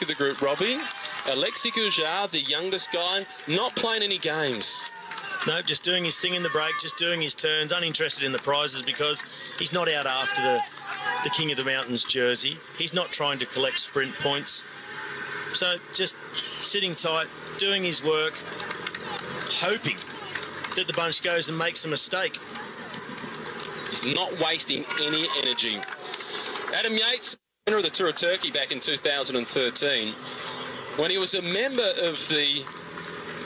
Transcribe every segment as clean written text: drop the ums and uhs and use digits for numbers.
back of the group, Robbie. Alexis Goujar, the youngest guy, not playing any games. No, just doing his thing in the break, just doing his turns, uninterested in the prizes because he's not out after the King of the Mountains jersey. He's not trying to collect sprint points. So just sitting tight, doing his work, hoping that the bunch goes and makes a mistake. He's not wasting any energy. Adam Yates, winner of the Tour of Turkey back in 2013, when he was a member of the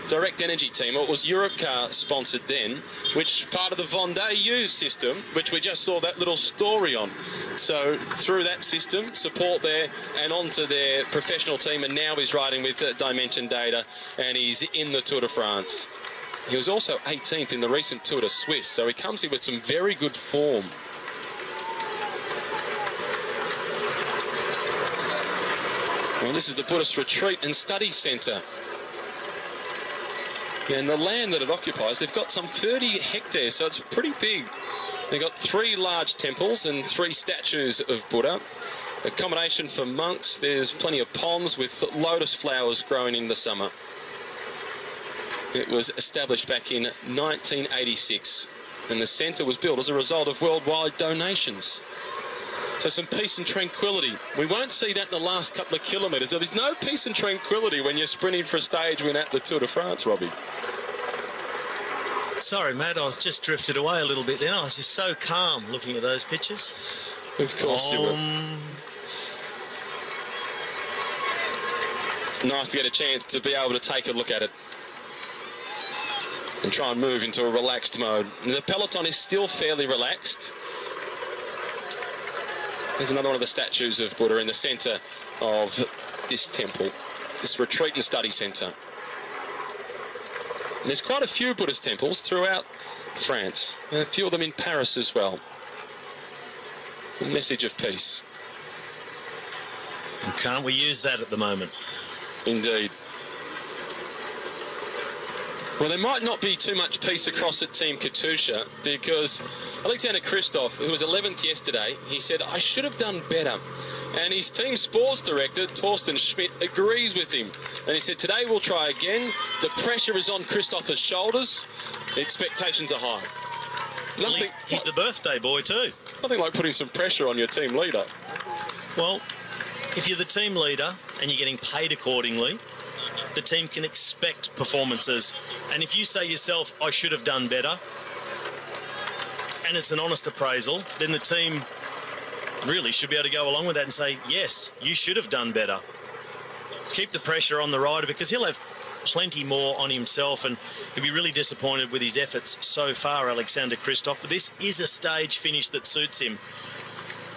Direct Energy team, or it was Europcar sponsored then, which part of the Vendée U system, which we just saw that little story on. So through that system, support there and onto their professional team, and now he's riding with Dimension Data, and he's in the Tour de France. He was also 18th in the recent Tour de Suisse, so he comes here with some very good form. Well, this is the Buddhist Retreat and Study Centre. And the land that it occupies, they've got some 30 hectares, so it's pretty big. They've got 3 large temples and 3 statues of Buddha. Accommodation for monks. There's plenty of ponds with lotus flowers growing in the summer. It was established back in 1986, and the centre was built as a result of worldwide donations. So some peace and tranquility. We won't see that in the last couple of kilometres. There is no peace and tranquility when you're sprinting for a stage win at the Tour de France, Robbie. Sorry, Matt, I was just drifted away a little bit then. I was just so calm looking at those pictures. Of course you were. Nice to get a chance to be able to take a look at it and try and move into a relaxed mode. The peloton is still fairly relaxed. There's another one of the statues of Buddha in the centre of this temple, this retreat and study centre. And there's quite a few Buddhist temples throughout France, and a few of them in Paris as well. A message of peace. And can't we use that at the moment? Indeed. Well, there might not be too much peace across at Team Katusha, because Alexander Kristoff, who was 11th yesterday, he said, I should have done better. And his team sports director, Torsten Schmidt, agrees with him. And he said, today we'll try again. The pressure is on Kristoff's shoulders. The expectations are high. Nothing, he's the birthday boy too. Nothing like putting some pressure on your team leader. Well, if you're the team leader and you're getting paid accordingly, the team can expect performances. And if you say yourself, I should have done better, and it's an honest appraisal, then the team really should be able to go along with that and say, yes, you should have done better. Keep the pressure on the rider, because he'll have plenty more on himself, and he'll be really disappointed with his efforts so far, Alexander Kristoff. But this is a stage finish that suits him.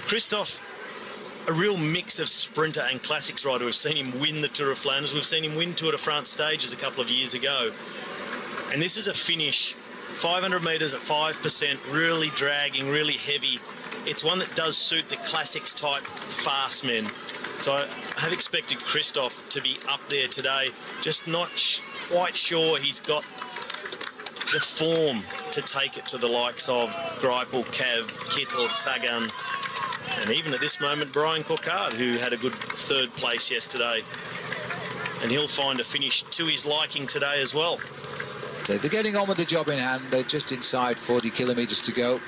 Kristoff, a real mix of sprinter and classics rider. We've seen him win the Tour of Flanders. We've seen him win Tour de France stages a couple of years ago. And this is a finish, 500 metres at 5%, really dragging, really heavy. It's one that does suit the classics type fast men. So I have expected Kristoff to be up there today, just not quite sure he's got the form to take it to the likes of Greipel, Cav, Kittel, Sagan, and even at this moment, Brian Coquard, who had a good 3rd place yesterday. And he'll find a finish to his liking today as well. So they're getting on with the job in hand. They're just inside 40 kilometres to go.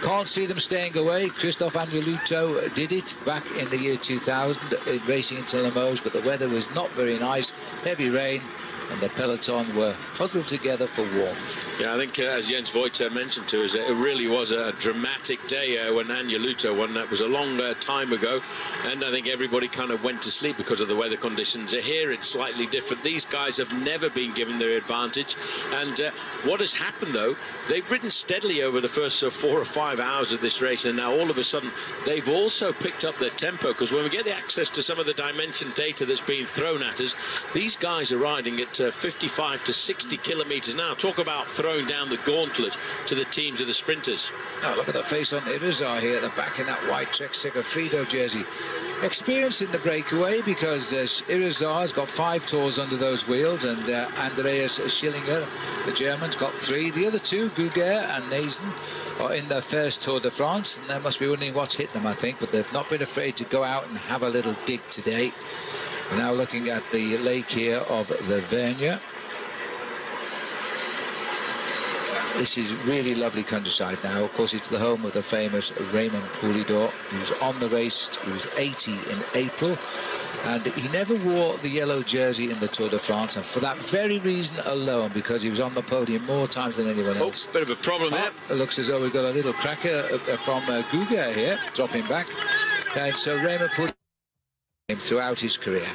Can't see them staying away. Christophe Agneluto did it back in the year 2000, racing into Limoges, but the weather was not very nice. Heavy rain, and the peloton were huddled together for warmth. Yeah, I think as Jens Voigt mentioned to us, it really was a dramatic day when Agneluto won. That was a long time ago, and I think everybody kind of went to sleep because of the weather conditions. Here it's slightly different. These guys have never been given their advantage, and what has happened though, they've ridden steadily over the first 4 or 5 hours of this race, and now all of a sudden they've also picked up their tempo, because when we get the access to some of the dimension data that's being thrown at us, these guys are riding at 55 to 60 kilometres now. Talk about throwing down the gauntlet to the teams of the sprinters. Oh, look at the face on Irizar here at the back in that white Trek Segafredo jersey. Experience in the breakaway, because Irizar's got 5 tours under those wheels, and Andreas Schillinger, the German's, got 3. The other 2, Guger and Nazen, are in their first Tour de France, and they must be wondering what's hit them, I think, but they've not been afraid to go out and have a little dig today. Now looking at the lake here of the Vernia. This is really lovely countryside now. Of course, it's the home of the famous Raymond Poulidor. He was on the race. He was 80 in April. And he never wore the yellow jersey in the Tour de France, and for that very reason alone, because he was on the podium more times than anyone else. Bit of a problem here. It looks as though we've got a little cracker from Guga here, dropping back. And so Raymond Poulidor throughout his career.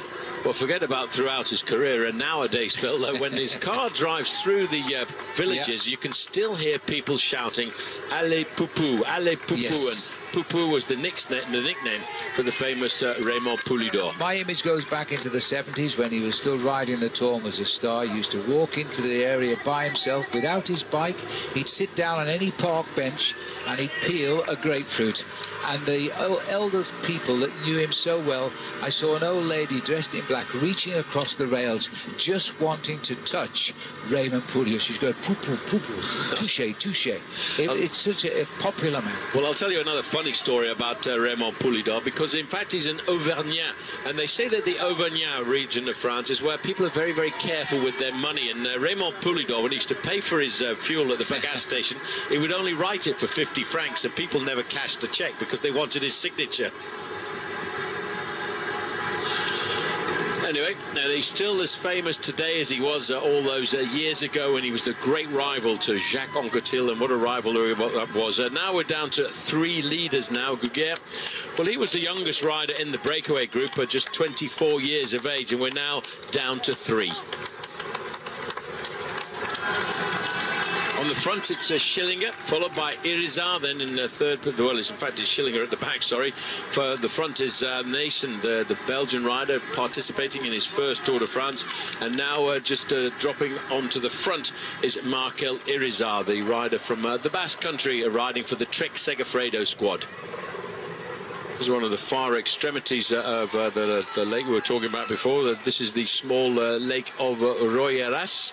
Well, forget about throughout his career, and nowadays, Phil, when his car drives through the villages, you can still hear people shouting, "Allez Poupou, allez Poupou," Yes. and Poupou was the nickname for the famous Raymond Poulidor. My image goes back into the 70s when he was still riding the Tour and was a star. He used to walk into the area by himself without his bike. He'd sit down on any park bench and he'd peel a grapefruit. And the elder people that knew him so well, I saw an old lady dressed in black reaching across the rails, just wanting to touch Raymond Poulidor. She's going, "Poupou, poupou, touche, touche." It's such a popular man. Well, I'll tell you another funny story about Raymond Poulidor, because in fact he's an Auvergnat, and they say that the Auvergnat region of France is where people are very, very careful with their money. And Raymond Poulidor, when he used to pay for his fuel at the gas station, he would only write it for 50 francs, and people never cashed the check because they wanted his signature. Anyway, now he's still as famous today as he was all those years ago when he was the great rival to Jacques Anquetil, and what a rivalry that was. Now we're down to 3 leaders now. Guguer, well, he was the youngest rider in the breakaway group at just 24 years of age, and we're now down to 3. On the front, it's Schillinger, followed by Irizar, then in the third. Well, it's Schillinger at the back, sorry. For the front is Nason, the Belgian rider, participating in his first Tour de France. And now just dropping onto the front is Markel Irizar, the rider from the Basque Country, riding for the Trek Segafredo squad. This is one of the far extremities of the lake we were talking about before. This is the small lake of Royeras.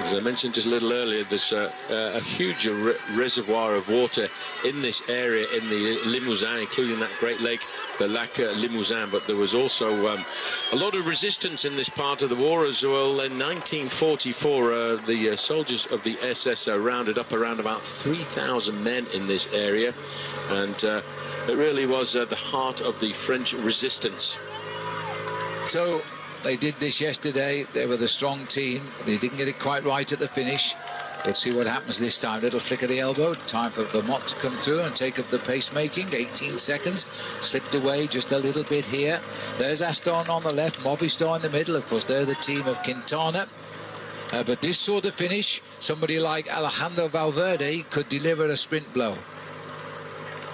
As I mentioned just a little earlier, there's a huge reservoir of water in this area in the Limousin, including that great lake, the Lac Limousin. But there was also a lot of resistance in this part of the war as well. In 1944, the soldiers of the SS rounded up around about 3,000 men in this area. And it really was the heart of the French resistance. So they did this yesterday. They were the strong team. They didn't get it quite right at the finish. We'll see what happens this time. Little flick of the elbow. Time for Vermont to come through and take up the pacemaking. 18 seconds. Slipped away just a little bit here. There's Aston on the left. Movistar in the middle. Of course, they're the team of Quintana. But this sort of finish, somebody like Alejandro Valverde could deliver a sprint blow.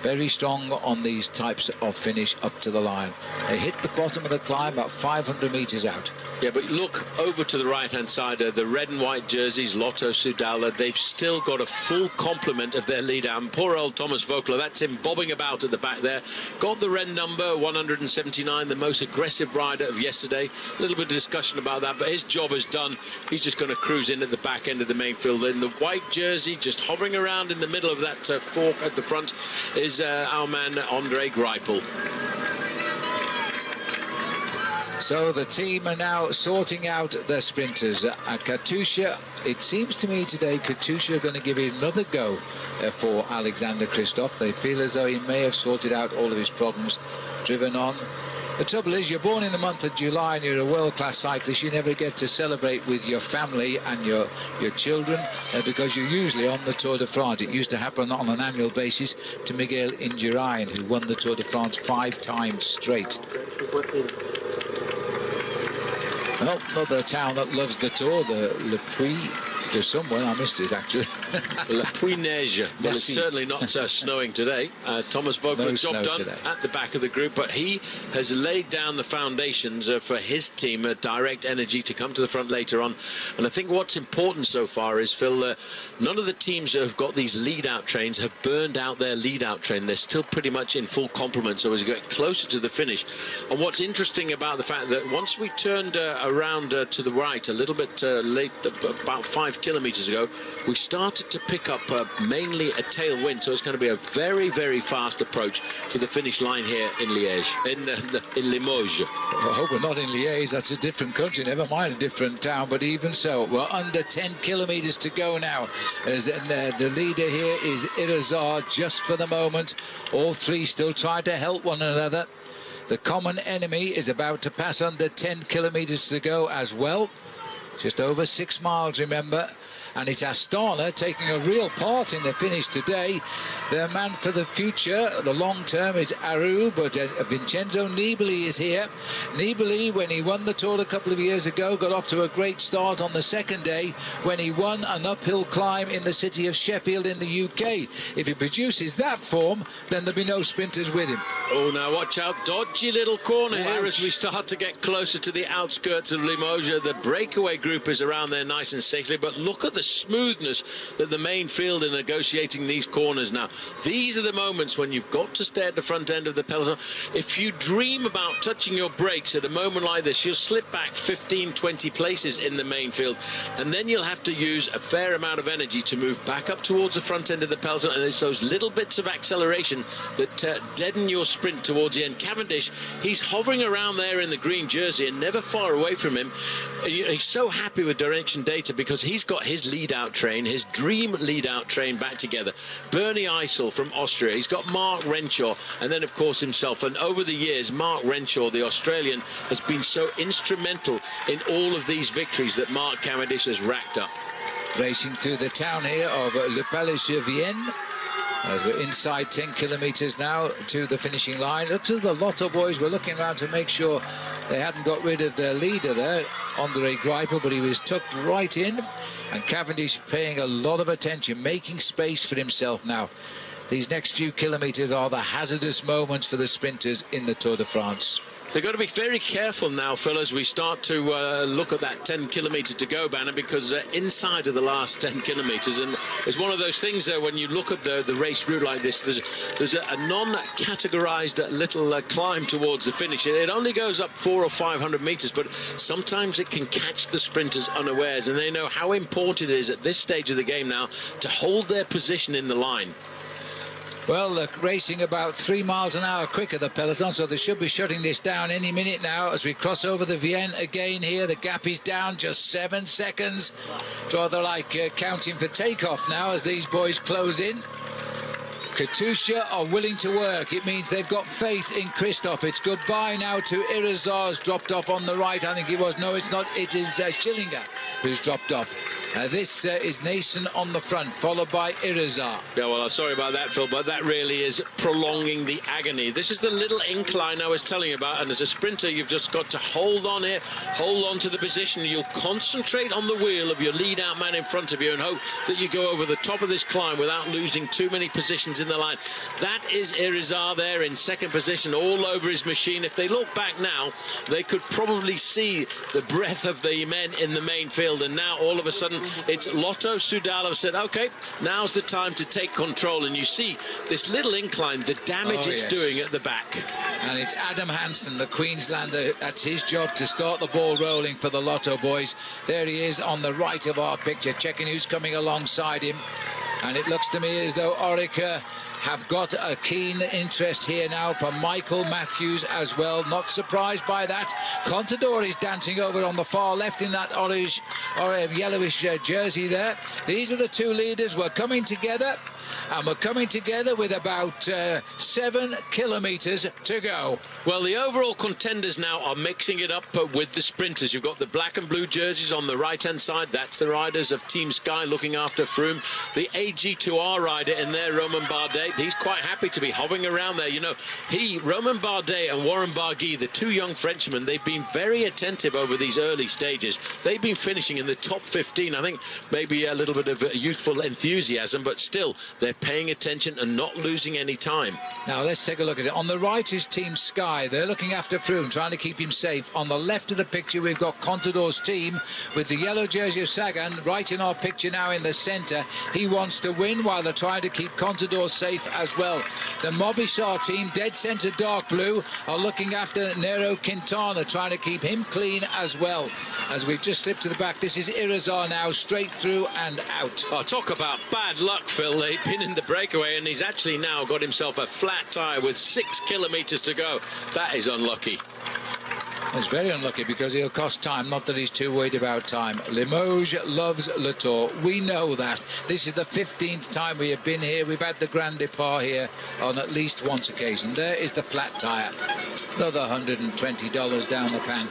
Very strong on these types of finish up to the line. They hit the bottom of the climb about 500 meters out. Yeah, but look over to the right-hand side, the red and white jerseys, Lotto Soudal, they've still got a full complement of their leader. And poor old Thomas Vogler, that's him bobbing about at the back there. Got the red number, 179, the most aggressive rider of yesterday. A little bit of discussion about that, but his job is done. He's just going to cruise in at the back end of the main field. In the white jersey, just hovering around in the middle of that fork at the front, is our man Andre Greipel. So the team are now sorting out their sprinters. At Katusha, it seems to me today Katusha are going to give it another go for Alexander Kristoff. They feel as though he may have sorted out all of his problems, driven on. The trouble is, you're born in the month of July and you're a world-class cyclist. You never get to celebrate with your family and your children because you're usually on the Tour de France. It used to happen on an annual basis to Miguel Indurain, who won the Tour de France 5 times straight. Well, another town that loves the Tour, the Le Puy. There's somewhere, I missed it actually. Le Puy-Neige. Well, it's certainly not snowing today. Thomas Vogler, No job done today. at the back of the group, but he has laid down the foundations for his team, Direct Energy, to come to the front later on. And I think what's important so far is, Phil, none of the teams that have got these lead-out trains have burned out their lead-out train. They're still pretty much in full complement, so as we get closer to the finish. And what's interesting about the fact that once we turned around to the right a little bit late, about 5 kilometres ago, we started to pick up mainly a tailwind, so it's going to be a very, very fast approach to the finish line here in Liège, in Limoges. I hope we're not in Liège. That's a different country, never mind a different town, but even so, we're under 10 kilometres to go now, as the leader here is Irizar just for the moment. All three still trying to help one another. The common enemy is about to pass under 10 kilometres to go as well. Just over 6 miles, remember. And it's Astana taking a real part in the finish today. The man for the future, the long term, is Aru, but Vincenzo Nibali is here. Nibali, when he won the Tour a couple of years ago, got off to a great start on the second day when he won an uphill climb in the city of Sheffield in the UK. If he produces that form, then there'll be no sprinters with him. Oh, now watch out. Dodgy little corner here Ouch. as we start to get closer to the outskirts of Limoges. The breakaway group is around there nice and safely, but look at the smoothness that the main field are negotiating these corners now. These are the moments when you've got to stay at the front end of the peloton. If you dream about touching your brakes at a moment like this, you'll slip back 15, 20 places in the main field, and then you'll have to use a fair amount of energy to move back up towards the front end of the peloton, and it's those little bits of acceleration that deaden your sprint towards the end. Cavendish, he's hovering around there in the green jersey and never far away from him. He's so happy with direction data because he's got his lead-out train, his dream lead-out train back together. Bernie Eisel from Austria, he's got Mark Renshaw, and then of course himself. And over the years, Mark Renshaw, the Australian, has been so instrumental in all of these victories that Mark Cavendish has racked up. Racing through the town here of Le Palais-sur-Vienne, as we're inside 10 kilometres now to the finishing line. Looks as the Lotto boys were looking around to make sure they hadn't got rid of their leader there, Andre Greipel, but he was tucked right in, and Cavendish paying a lot of attention, making space for himself now. These next few kilometres are the hazardous moments for the sprinters in the Tour de France. They've got to be very careful now, Phil, as we start to look at that 10 kilometre to go banner, because inside of the last 10 kilometres, and it's one of those things there when you look at the race route like this, there's a non-categorised little climb towards the finish. It only goes up 400 or 500 metres, but sometimes it can catch the sprinters unawares, and they know how important it is at this stage of the game now to hold their position in the line. Well, they're racing about 3 miles an hour quicker, the peloton, so they should be shutting this down any minute now as we cross over the Vienne again here. The gap is down just 7 seconds. It's rather like counting for takeoff now as these boys close in. Katusha are willing to work. It means they've got faith in Christoph. It's goodbye now to Irizar's dropped off on the right. I think it was. No, it's not. It is Schillinger who's dropped off. This is Nason on the front, followed by Irizar. Yeah, well, I'm sorry about that, Phil, but that really is prolonging the agony. This is the little incline I was telling you about, and as a sprinter, you've just got to hold on here, hold on to the position. You'll concentrate on the wheel of your lead-out man in front of you and hope that you go over the top of this climb without losing too many positions in the line. That is Irizar there in second position, all over his machine. If they look back now, they could probably see the breadth of the men in the main field, and now all of a sudden it's Lotto Soudal said, okay, now's the time to take control, and you see this little incline, the damage it's doing at the back. And it's Adam Hansen, the Queenslander. That's his job to start the ball rolling for the Lotto boys. There he is on the right of our picture, checking who's coming alongside him. And it looks to me as though Orica have got a keen interest here now for Michael Matthews as well. Not surprised by that. Contador is dancing over on the far left in that orange or yellowish jersey there. These are the two leaders. We're coming together, and we're coming together with about 7 kilometres to go. Well, the overall contenders now are mixing it up with the sprinters. You've got the black and blue jerseys on the right-hand side. That's the riders of Team Sky looking after Froome. The AG2R rider in there, Romain Bardet. He's quite happy to be hovering around there. You know, Romain Bardet and Warren Barguil, the two young Frenchmen, they've been very attentive over these early stages. They've been finishing in the top 15. I think maybe a little bit of youthful enthusiasm, but still they're paying attention and not losing any time. Now let's take a look at it. On the right is Team Sky. They're looking after Froome, trying to keep him safe. On the left of the picture we've got Contador's team with the yellow jersey of Sagan right in our picture now in the centre. He wants to win while they're trying to keep Contador safe safe as well. The Movistar team, dead centre dark blue, are looking after Nero Quintana, trying to keep him clean as well. As we've just slipped to the back, this is Irizar now, straight through and out. Oh, talk about bad luck, Phil. They've been in the breakaway, and he's actually now got himself a flat tyre with 6 kilometres to go. That is unlucky. It's very unlucky because he'll cost time, not that he's too worried about time. Limoges loves Le Tour. We know that. This is the 15th time we have been here. We've had the Grand Depart here on at least once occasion. There is the flat tyre. Another $120 down the pan.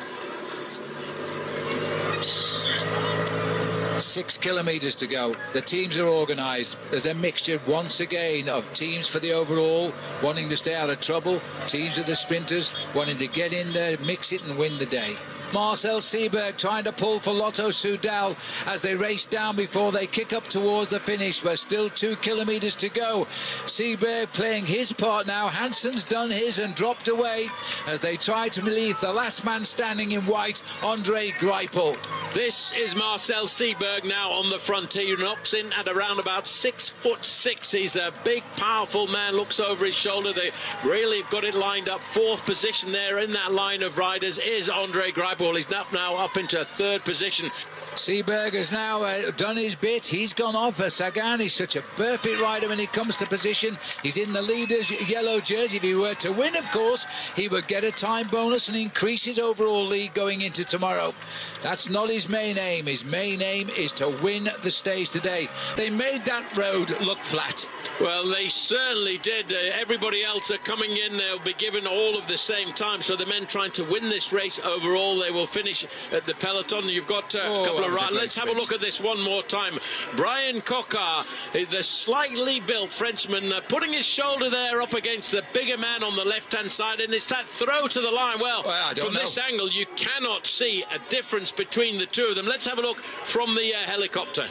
6 kilometres to go. The teams are organised. There's a mixture once again of teams for the overall, wanting to stay out of trouble, teams of the sprinters wanting to get in there, mix it and win the day. Marcel Seberg trying to pull for Lotto Soudal as they race down before they kick up towards the finish. We're still 2 kilometres to go. Seberg playing his part now. Hansen's done his and dropped away as they try to relieve the last man standing in white, Andre Greipel. This is Marcel Seberg now on the front. He knocks in at around about 6'6". He's a big, powerful man. Looks over his shoulder. They really got it lined up. 4th position there in that line of riders is Andre Greipel. He's now up into 3rd position. Seberg has now done his bit. He's gone off. Sagan is such a perfect rider when it comes to position. He's in the leader's yellow jersey. If he were to win, of course, he would get a time bonus and increase his overall lead going into tomorrow. That's not his main aim. His main aim is to win the stage today. They made that road look flat. Well, they certainly did. Everybody else are coming in. They'll be given all of the same time. So the men trying to win this race overall, they will finish at the peloton. You've got a couple of riders. Let's have a look at this one more time. Brian Coquard, the slightly built Frenchman, putting his shoulder there up against the bigger man on the left-hand side, and it's that throw to the line. Well, from this angle, you cannot see a difference between the two of them. Let's have a look from the helicopter.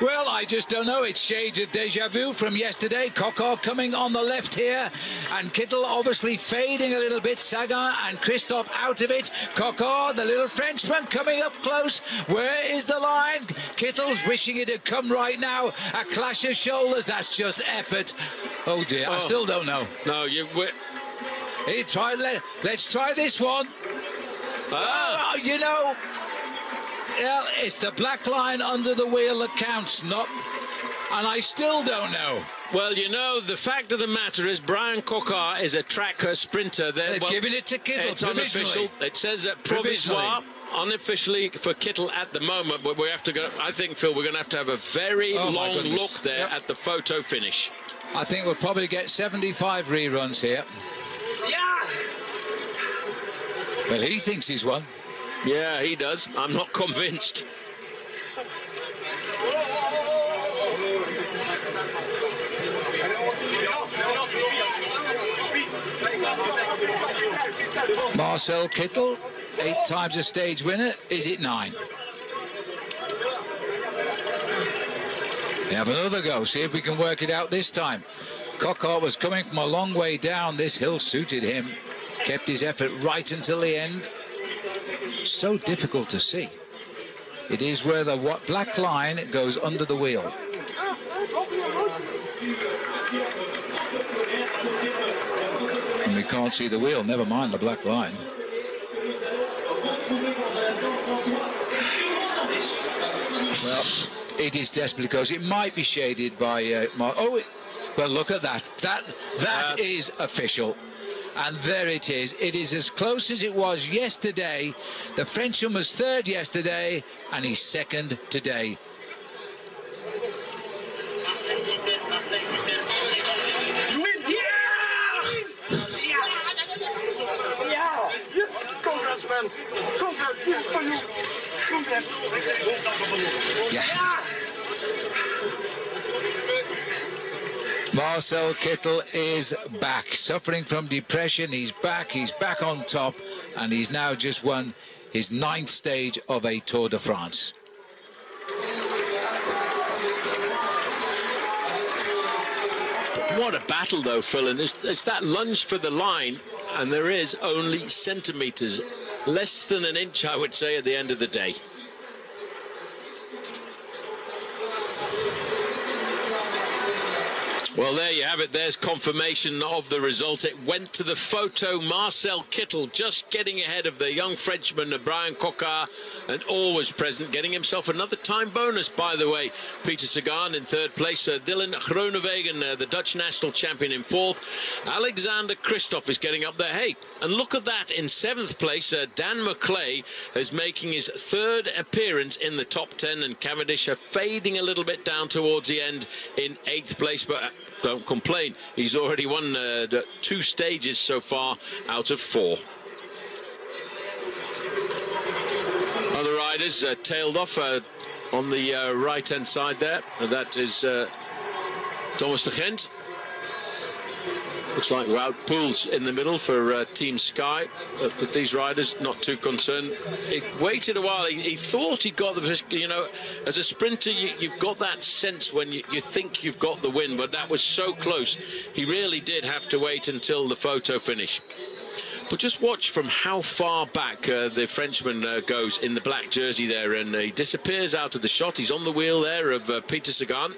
Well, I just don't know. It's shades of deja vu from yesterday. Coquard coming on the left here, and Kittel obviously fading a little bit. Sagan and Christophe out of it. Coquard, the little Frenchman, coming up close. Where is the line? Kittel's wishing it had come right now. A clash of shoulders. That's just effort. Oh dear, I still don't know. No, Let's try this one. You know. Well, it's the black line under the wheel that counts, and I still don't know. Well, you know, the fact of the matter is Brian Coquard is a track sprinter. They've given it to Kittel. It's unofficial. It says provisoire, unofficially for Kittel at the moment, but we have to go. I think, Phil, we're going to have a very long look there at the photo finish. I think we'll probably get 75 reruns here. Yeah. Well, he thinks he's won. Yeah, he does. I'm not convinced. Marcel Kittel, 8 times a stage winner. Is it 9? We have another go. See if we can work it out this time. Coquard was coming from a long way down. This hill suited him. Kept his effort right until the end. So difficult to see. It is where the black line goes under the wheel. And we can't see the wheel, never mind the black line. Well, it is desperate because it might be shaded by well, look at that. That is official. And there it is. It is as close as it was yesterday. The Frenchman was 3rd yesterday, and he's 2nd today. Yeah. Marcel Kittel is back, suffering from depression. He's back on top, and he's now just won his 9th stage of a Tour de France. What a battle, though, Phil, and it's that lunge for the line, and there is only centimetres, less than an inch, I would say, at the end of the day. Well, there you have it. There's confirmation of the result. It went to the photo. Marcel Kittel just getting ahead of the young Frenchman, Brian Coquard, and always present, getting himself another time bonus, by the way. Peter Sagan in third place. Dylan Groenewegen, the Dutch national champion, in fourth. Alexander Kristoff is getting up there. Hey, and look at that. In seventh place, Dan McClay is making his third appearance in the top 10, and Cavendish are fading a little bit down towards the end in eighth place, but don't complain. He's already won 2 stages so far out of 4. Other riders tailed off on the right-hand side there, and that is Thomas de Gent. Looks like Wout Poels in the middle for Team Sky. But these riders not too concerned. He waited a while. He thought he got the, you know, as a sprinter, you've got that sense when you think you've got the win, but that was so close. He really did have to wait until the photo finish. But just watch from how far back the Frenchman goes in the black jersey there, and he disappears out of the shot. He's on the wheel there of Peter Sagan.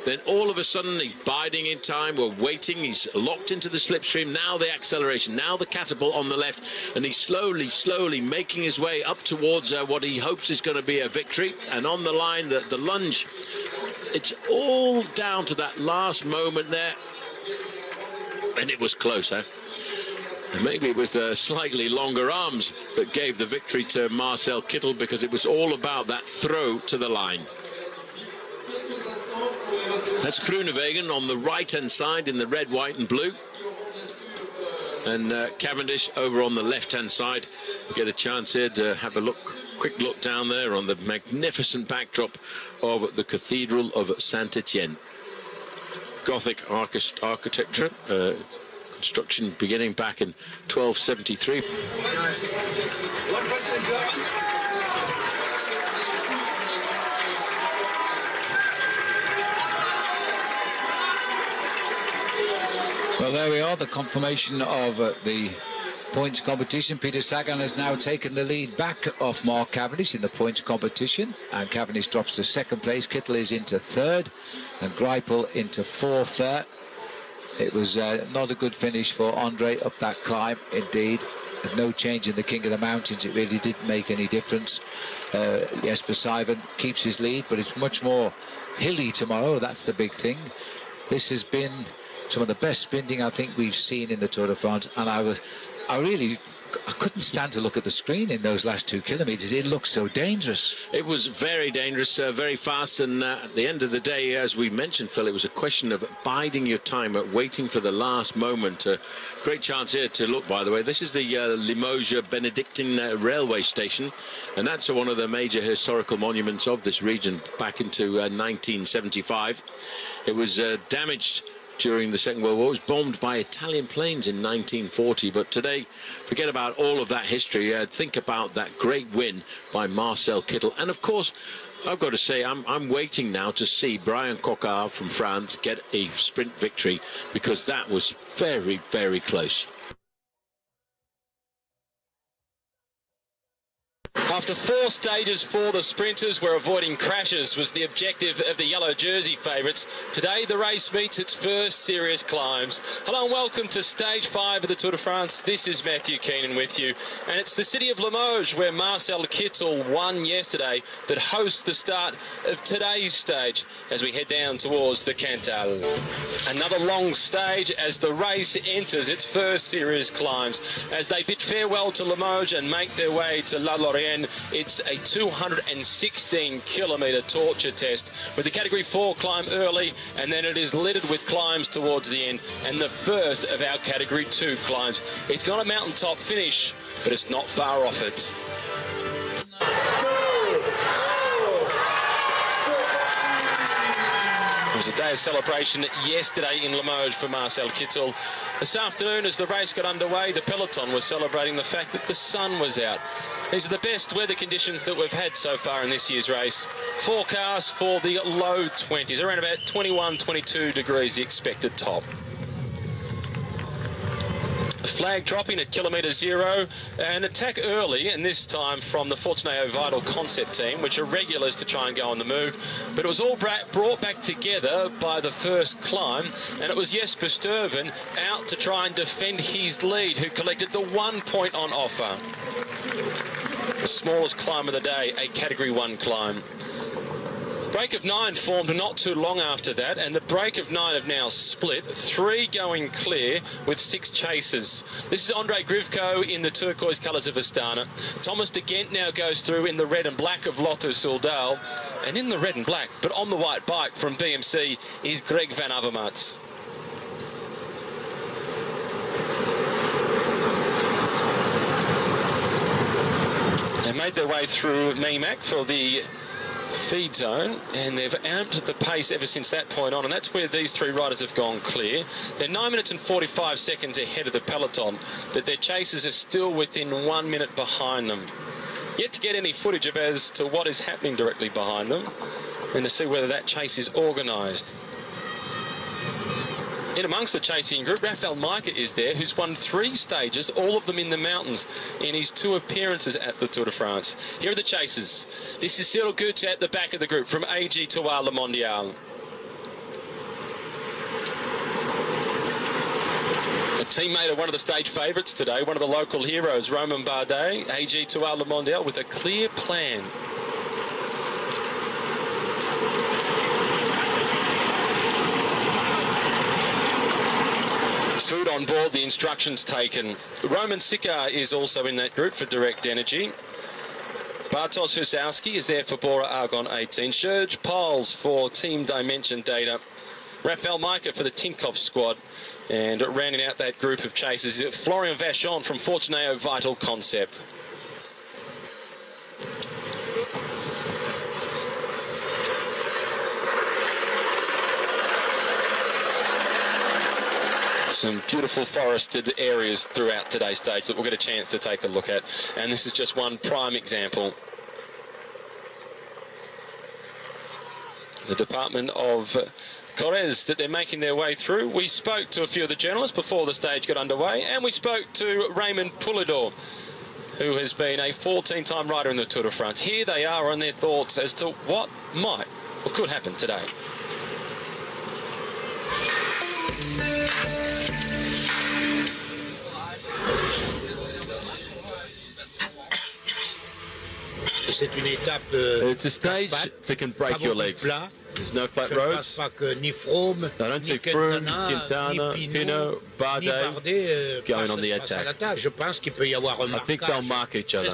Then all of a sudden he's biding in time. We're waiting. He's locked into the slipstream. Now the acceleration. Now the catapult on the left. And he's slowly making his way up towards what he hopes is going to be a victory. And on the line, the lunge. It's all down to that last moment there. And it was close, huh? And maybe it was the slightly longer arms that gave the victory to Marcel Kittel, because it was all about that throw to the line. That's Groenewegen on the right-hand side in the red, white and blue. And Cavendish over on the left-hand side. We get a chance here to have a quick look down there on the magnificent backdrop of the Cathedral of Saint-Etienne. Gothic architecture, construction beginning back in 1273. Well, there we are, the confirmation of the points competition. Peter Sagan has now taken the lead back off Mark Cavendish in the points competition, and Cavendish drops to second place. Kittel is into third, and Greipel into fourth there. It was not a good finish for Andre up that climb, indeed. No change in the King of the Mountains. It really didn't make any difference. Jesper Stuyven keeps his lead, but it's much more hilly tomorrow. That's the big thing. This has been some of the best sprinting I think we've seen in the Tour de France, and I couldn't stand to look at the screen in those last 2 kilometres. It looked so dangerous. It was very dangerous, very fast, and at the end of the day, as we mentioned, Phil, it was a question of biding your time, waiting for the last moment. Great chance here to look, by the way. This is the Limoges Benedictine railway station, and that's one of the major historical monuments of this region back into 1975. It was damaged during the Second World War. It was bombed by Italian planes in 1940, but today, forget about all of that history. Think about that great win by Marcel Kittel. And of course, I've got to say, I'm waiting now to see Brian Coquard from France get a sprint victory, because that was very, very close. After 4 stages for the sprinters, where avoiding crashes was the objective of the yellow jersey favourites, today the race meets its first serious climbs. Hello and welcome to stage 5 of the Tour de France. This is Matthew Keenan with you, and it's the city of Limoges, where Marcel Kittel won yesterday, that hosts the start of today's stage as we head down towards the Cantal. Another long stage as the race enters its first serious climbs. As they bid farewell to Limoges and make their way to La Lorraine, it's a 216-kilometre torture test, with the Category 4 climb early, and then it is littered with climbs towards the end, and the first of our Category 2 climbs. It's not a mountaintop finish, but it's not far off it. It was a day of celebration yesterday in Limoges for Marcel Kittel. This afternoon, as the race got underway, the peloton was celebrating the fact that the sun was out. These are the best weather conditions that we've had so far in this year's race. Forecast for the low 20s, around about 21, 22 degrees, the expected top. The Flag dropping at kilometre 0. An attack early, and this time from the Fortunato Vital concept team, which are regulars to try and go on the move. But it was all brought back together by the first climb, and it was Jesper Sturven out to try and defend his lead, who collected the 1 point on offer. The smallest climb of the day, a Category 1 climb. Break of 9 formed not too long after that, and the break of 9 have now split, 3 going clear with 6 chasers. This is Andre Grivko in the turquoise colours of Astana. Thomas de Gent now goes through in the red and black of Lotto Soudal, and in the red and black, but on the white bike from BMC, is Greg van Avermaet. They made their way through Memac for the feed zone, and they've amped the pace ever since that point on, and that's where these 3 riders have gone clear. They're 9 minutes and 45 seconds ahead of the peloton, but their chasers are still within 1 minute behind them. Yet to get any footage of as to what is happening directly behind them, and to see whether that chase is organised. In amongst the chasing group, Rafael Majka is there, who's won 3 stages, all of them in the mountains, in his 2 appearances at the Tour de France. Here are the chasers. This is Cyril Gutsch at the back of the group from AG Tour Le Mondial. A teammate of one of the stage favourites today, one of the local heroes, Romain Bardet, AG Tour Le Mondial, with a clear plan. Food on board, the instructions taken. Roman Sikar is also in that group for Direct Energy. Bartosz Husowski is there for Bora Argon 18. Serge Pauls for Team Dimension Data. Rafael Majka for the Tinkoff squad. And rounding out that group of chasers is Florian Vachon from Fortunato Vital Concept. Some beautiful forested areas throughout today's stage that we'll get a chance to take a look at. And this is just one prime example. The Department of Corrèze that they're making their way through. We spoke to a few of the journalists before the stage got underway, and we spoke to Raymond Poulador, who has been a 14-time rider in the Tour de France. Here they are on their thoughts as to what might or could happen today. It's a stage that can break your legs. There's no flat roads. I don't see Froome, Quintana, Pinot, Bardet going on the attack. I think they'll mark each other.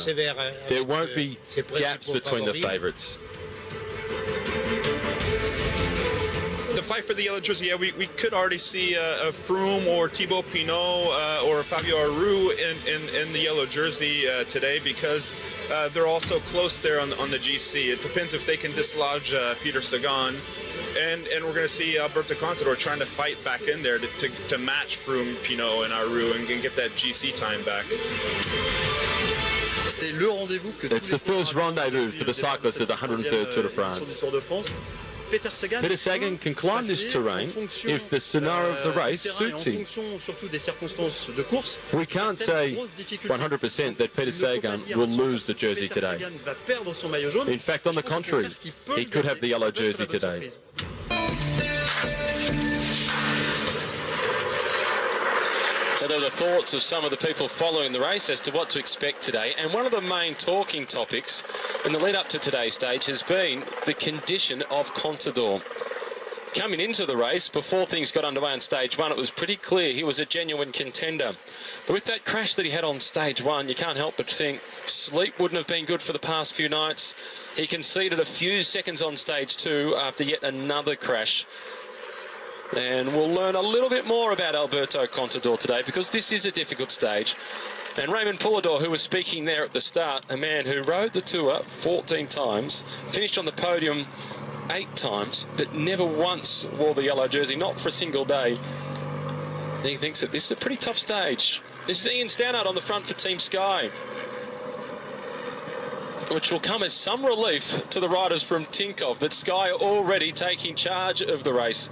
There won't be gaps between the favourites. The fight for the yellow jersey, yeah, we could already see a Froome or Thibaut Pinot or Fabio Aru in the yellow jersey today, because they're all so close there on the GC. It depends if they can dislodge Peter Sagan, and we're going to see Alberto Contador trying to fight back in there to match Froome, Pinot, and Aru and get that GC time back. It's the first rendezvous for the cyclists at the 103rd Tour de France. Peter Sagan can climb this terrain if the scenario of the race suits him. We can't say 100% that Peter Sagan will lose the jersey today. In fact, on the contrary, he could have the yellow jersey today. So they're the thoughts of some of the people following the race as to what to expect today. And one of the main talking topics in the lead up to today's stage has been the condition of Contador. Coming into the race, before things got underway on stage 1, it was pretty clear he was a genuine contender. But with that crash that he had on stage 1, you can't help but think sleep wouldn't have been good for the past few nights. He conceded a few seconds on stage 2 after yet another crash. And we'll learn a little bit more about Alberto Contador today, because this is a difficult stage. And Raymond Poulador, who was speaking there at the start, a man who rode the Tour 14 times, finished on the podium 8 times, but never once wore the yellow jersey, not for a single day. He thinks that this is a pretty tough stage. This is Ian Stannard on the front for Team Sky, which will come as some relief to the riders from Tinkoff that Sky are already taking charge of the race.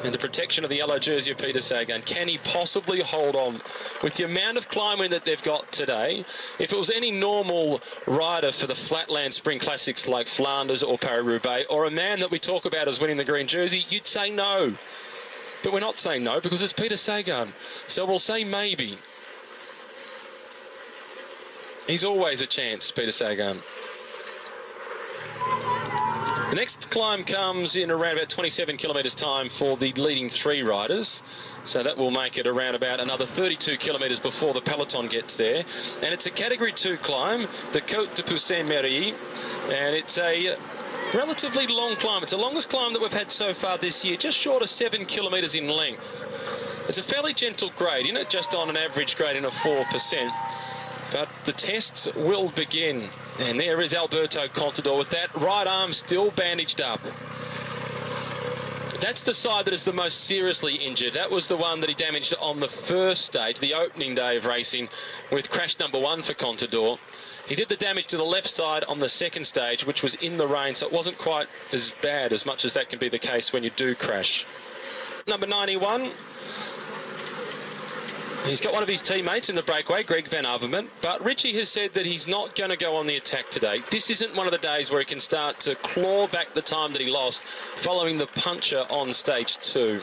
and the protection of the yellow jersey of Peter Sagan. Can he possibly hold on with the amount of climbing that they've got today? If it was any normal rider for the flatland spring classics like Flanders or Paris-Roubaix, or a man that we talk about as winning the green jersey, you'd say no. But we're not saying no because it's Peter Sagan. So we'll say maybe. He's always a chance, Peter Sagan. The next climb comes in around about 27 kilometres time for the leading 3 riders. So that will make it around about another 32 kilometres before the peloton gets there. And it's a Category 2 climb, the Côte de Poussin-Méry. And it's a relatively long climb. It's the longest climb that we've had so far this year, just short of 7 kilometres in length. It's a fairly gentle gradient, just on an average gradient of 4%. But the tests will begin. And there is Alberto Contador with that right arm still bandaged up. That's the side that is the most seriously injured. That was the one that he damaged on the first stage, the opening day of racing, with crash number 1 for Contador. He did the damage to the left side on the second stage, which was in the rain, so it wasn't quite as bad as much as that can be the case when you do crash. Number 91. He's got one of his teammates in the breakaway, Greg Van Avermaet, but Richie has said that he's not going to go on the attack today. This isn't one of the days where he can start to claw back the time that he lost following the puncture on stage 2.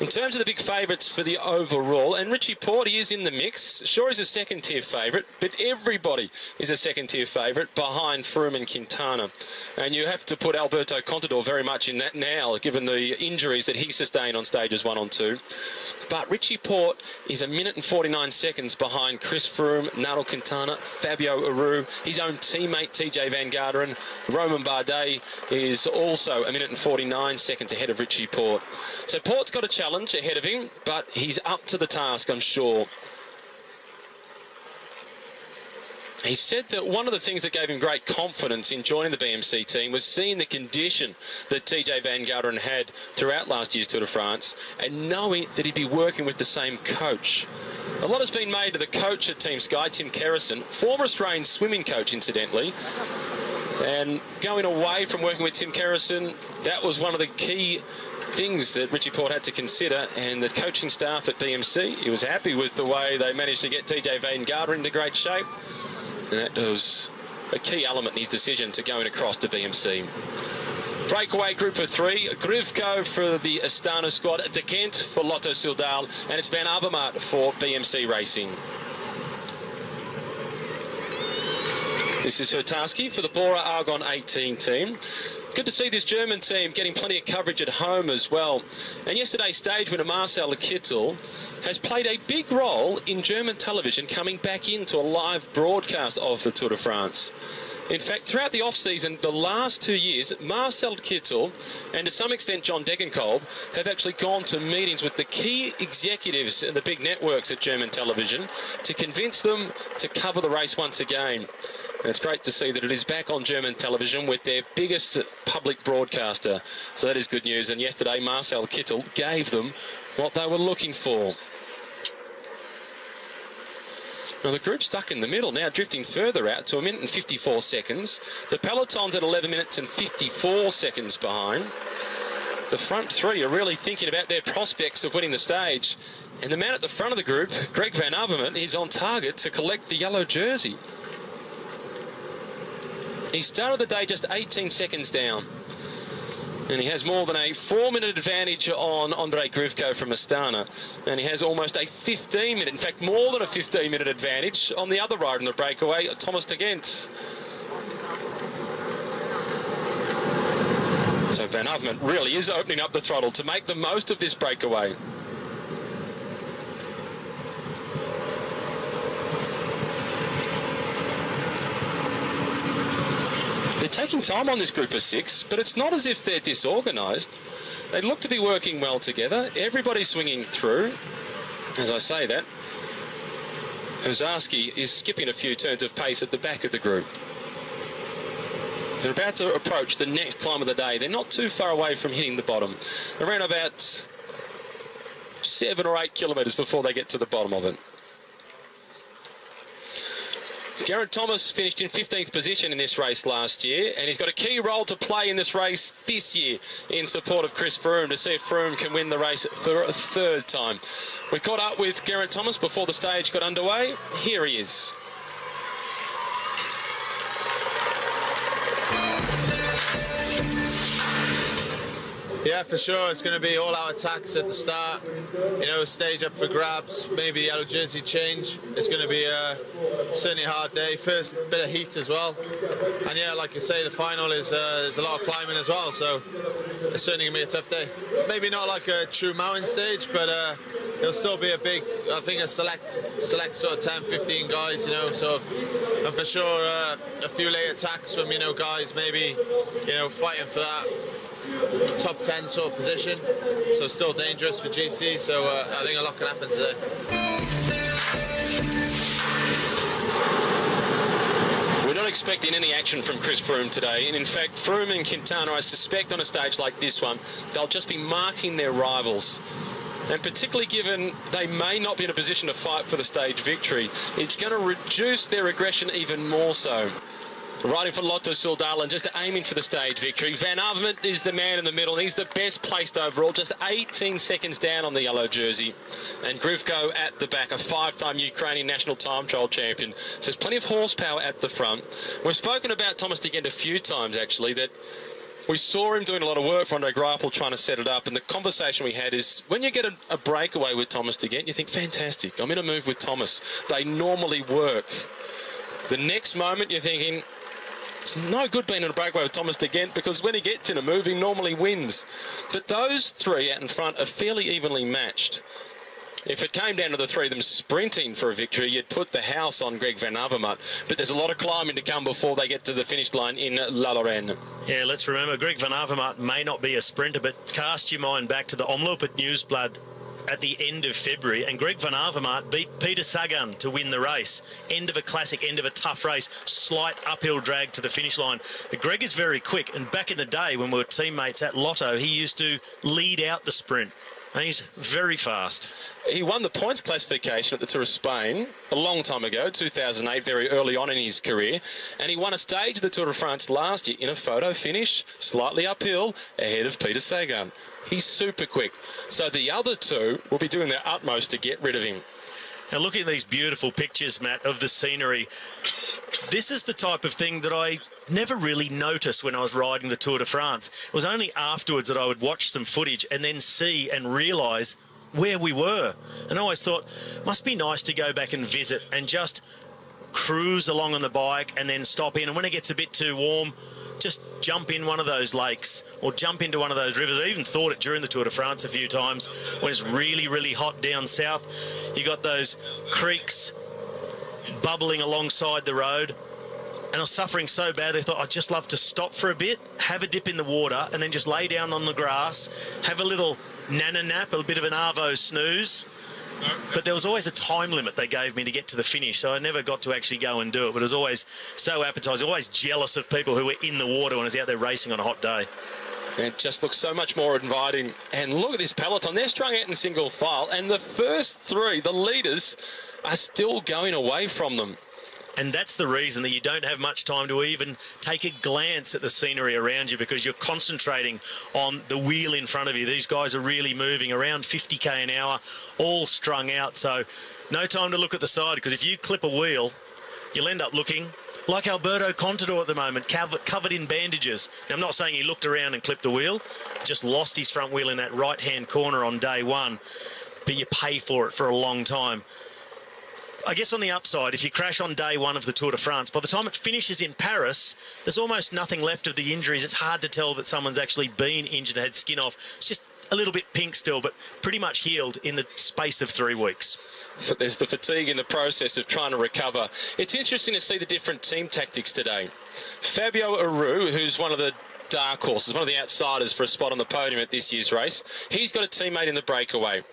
In terms of the big favourites for the overall, and Richie Porte, he is in the mix. Sure, he's a second-tier favourite, but everybody is a second-tier favourite behind Froome and Quintana. And you have to put Alberto Contador very much in that now, given the injuries that he sustained on stages 1 and 2. But Richie Porte is 1 minute and 49 seconds behind Chris Froome, Nairo Quintana, Fabio Aru, his own teammate TJ Van Garderen. Romain Bardet is also 1 minute and 49 seconds ahead of Richie Porte. So Porte's got a challenge ahead of him, but he's up to the task, I'm sure. He said that one of the things that gave him great confidence in joining the BMC team was seeing the condition that TJ Van Garderen had throughout last year's Tour de France and knowing that he'd be working with the same coach. A lot has been made of the coach at Team Sky, Tim Kerrison, former Australian swimming coach, incidentally. And going away from working with Tim Kerrison, that was one of the key things that Richie Porte had to consider, and the coaching staff at BMC, he was happy with the way they managed to get TJ Van Garderen into great shape. And that was a key element in his decision to going across to BMC. Breakaway group of 3, Grivko for the Astana squad, De Gent for Lotto Soudal, and it's Van Avermaet for BMC Racing. This is Hurtaski for the Bora Argon 18 team. Good to see this German team getting plenty of coverage at home as well. And yesterday's stage winner Marcel Kittel has played a big role in German television coming back into a live broadcast of the Tour de France. In fact, throughout the off-season, the last 2 years, Marcel Kittel and to some extent John Degenkolb have actually gone to meetings with the key executives and the big networks at German television to convince them to cover the race once again. And it's great to see that it is back on German television with their biggest public broadcaster. So that is good news. And yesterday, Marcel Kittel gave them what they were looking for. Now, the group's stuck in the middle, now drifting further out to 1 minute and 54 seconds. The peloton's at 11 minutes and 54 seconds behind. The front 3 are really thinking about their prospects of winning the stage. And the man at the front of the group, Greg Van Avermaet, is on target to collect the yellow jersey. He started the day just 18 seconds down. And he has more than a 4-minute advantage on Andrei Grivko from Astana. And he has almost a 15-minute, in fact, more than a 15-minute advantage on the other rider in the breakaway, Thomas De Gent. So Van Avermaet really is opening up the throttle to make the most of this breakaway. They're taking time on this group of 6, but it's not as if they're disorganised. They look to be working well together. Everybody's swinging through. As I say that, Ozarski is skipping a few turns of pace at the back of the group. They're about to approach the next climb of the day. They're not too far away from hitting the bottom. Around about 7 or 8 kilometres before they get to the bottom of it. Geraint Thomas finished in 15th position in this race last year, and he's got a key role to play in this race this year in support of Chris Froome to see if Froome can win the race for a third time. We caught up with Geraint Thomas before the stage got underway. Here he is. Yeah, for sure. It's going to be all-out attacks at the start. You know, stage up for grabs, maybe the yellow jersey change. It's going to be certainly a hard day. First bit of heat as well. And yeah, like you say, the final is there's a lot of climbing as well. So it's certainly going to be a tough day. Maybe not like a true mountain stage, but it'll still be a big, I think a select sort of 10, 15 guys, you know, sort of. And for sure, a few late attacks from, you know, guys maybe, you know, fighting for that top 10 sort of position, so still dangerous for GC, so I think a lot can happen today. We're not expecting any action from Chris Froome today, and in fact Froome and Quintana, I suspect on a stage like this one, they'll just be marking their rivals. And particularly given they may not be in a position to fight for the stage victory, it's going to reduce their aggression even more so. Riding for Lotto Soudal and just aiming for the stage victory. Van Avermaet is the man in the middle, and he's the best placed overall, just 18 seconds down on the yellow jersey. And Grivko at the back, a 5-time Ukrainian national time trial champion. So there's plenty of horsepower at the front. We've spoken about Thomas de Gendt a few times, actually, that we saw him doing a lot of work for Andre Greipel trying to set it up, and the conversation we had is when you get a breakaway with Thomas de Gendt, you think, fantastic, I'm in a move with Thomas. They normally work. The next moment you're thinking, it's no good being in a breakaway with Thomas de Gendt because when he gets in a move, he normally wins. But those three out in front are fairly evenly matched. If it came down to the three of them sprinting for a victory, you'd put the house on Greg Van Avermaet. But there's a lot of climbing to come before they get to the finish line in La Lorraine. Yeah, let's remember, Greg Van Avermaet may not be a sprinter, but cast your mind back to the Omloop at Nieuwsblad at the end of February, and Greg Van Avermaet beat Peter Sagan to win the race. End of a classic, end of a tough race, slight uphill drag to the finish line. But Greg is very quick, and back in the day when we were teammates at Lotto, he used to lead out the sprint. And he's very fast. He won the points classification at the Tour of Spain a long time ago, 2008, very early on in his career. And he won a stage of the Tour de France last year in a photo finish, slightly uphill, ahead of Peter Sagan. He's super quick. So the other two will be doing their utmost to get rid of him. Now, looking at these beautiful pictures, Matt, of the scenery, this is the type of thing that I never really noticed when I was riding the Tour de France. It was only afterwards that I would watch some footage and then see and realise where we were. And I always thought, must be nice to go back and visit and just cruise along on the bike and then stop in. And when it gets a bit too warm, just jump in one of those lakes or jump into one of those rivers. I even thought it during the Tour de France a few times when it's really, really hot down south. You got those creeks bubbling alongside the road. And I was suffering so bad, I thought I'd just love to stop for a bit, have a dip in the water, and then just lay down on the grass, have a little nana nap, a bit of an Arvo snooze. But there was always a time limit they gave me to get to the finish, so I never got to actually go and do it. But it was always so appetising, always jealous of people who were in the water when I was out there racing on a hot day. It just looks so much more inviting. And look at this peloton. They're strung out in single file, and the first three, the leaders, are still going away from them. And that's the reason that you don't have much time to even take a glance at the scenery around you because you're concentrating on the wheel in front of you. These guys are really moving around 50k an hour, all strung out. So no time to look at the side because if you clip a wheel, you'll end up looking like Alberto Contador at the moment, covered in bandages. Now, I'm not saying he looked around and clipped the wheel, just lost his front wheel in that right-hand corner on day one. But you pay for it for a long time. I guess on the upside, if you crash on day one of the Tour de France, by the time it finishes in Paris, there's almost nothing left of the injuries. It's hard to tell that someone's actually been injured and had skin off. It's just a little bit pink still, but pretty much healed in the space of 3 weeks. But there's the fatigue in the process of trying to recover. It's interesting to see the different team tactics today. Fabio Aru, who's one of the dark horses, one of the outsiders for a spot on the podium at this year's race, he's got a teammate in the breakaway.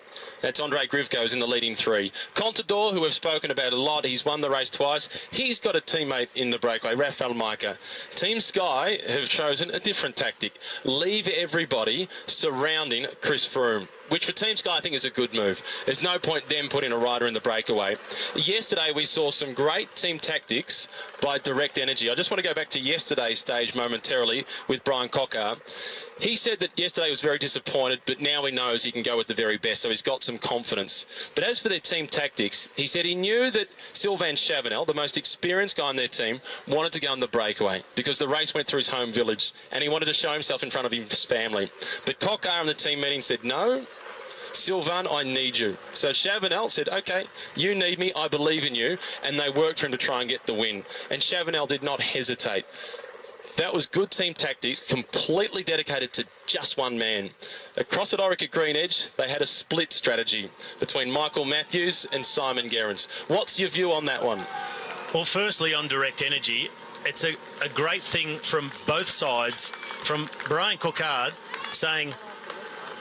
That's Andre Grivko's in the leading three. Contador, who we've spoken about a lot, he's won the race twice. He's got a teammate in the breakaway, Rafael Majka. Team Sky have chosen a different tactic. Leave everybody surrounding Chris Froome. which for Team Sky I think is a good move. There's no point them putting a rider in the breakaway. Yesterday we saw some great team tactics by Direct Energy. I just want to go back to yesterday's stage momentarily with Brian Cockard. He said that yesterday was very disappointed, but now he knows he can go with the very best, so he's got some confidence. But as for their team tactics, he said he knew that Sylvain Chavanel, the most experienced guy on their team, wanted to go on the breakaway because the race went through his home village and he wanted to show himself in front of his family. But Cockard in the team meeting said, no, Sylvain, I need you. So Chavanel said, okay, you need me, I believe in you, and they worked for him to try and get the win. And Chavanel did not hesitate. That was good team tactics, completely dedicated to just one man. Across at Orica Green Edge, they had a split strategy between Michael Matthews and Simon Gerrans. What's your view on that one? Well, firstly, on Direct Energy, it's a great thing from both sides, from Brian Cockard saying,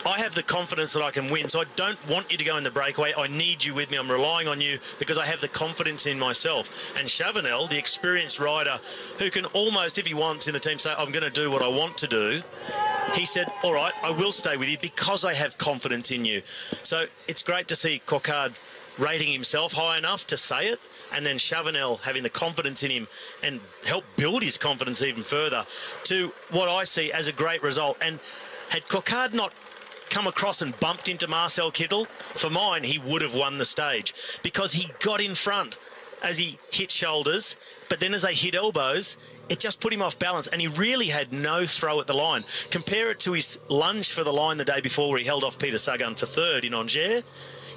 I have the confidence that I can win, so I don't want you to go in the breakaway. I need you with me. I'm relying on you because I have the confidence in myself. And Chavanel, the experienced rider, who can almost, if he wants in the team, say, I'm going to do what I want to do, he said, all right, I will stay with you because I have confidence in you. So it's great to see Cockard rating himself high enough to say it, and then Chavanel having the confidence in him and help build his confidence even further to what I see as a great result. And had Cockard not come across and bumped into Marcel Kittel, for mine, he would have won the stage because he got in front as he hit shoulders, but then as they hit elbows, it just put him off balance, and he really had no throw at the line. Compare it to his lunge for the line the day before where he held off Peter Sagan for third in Angers.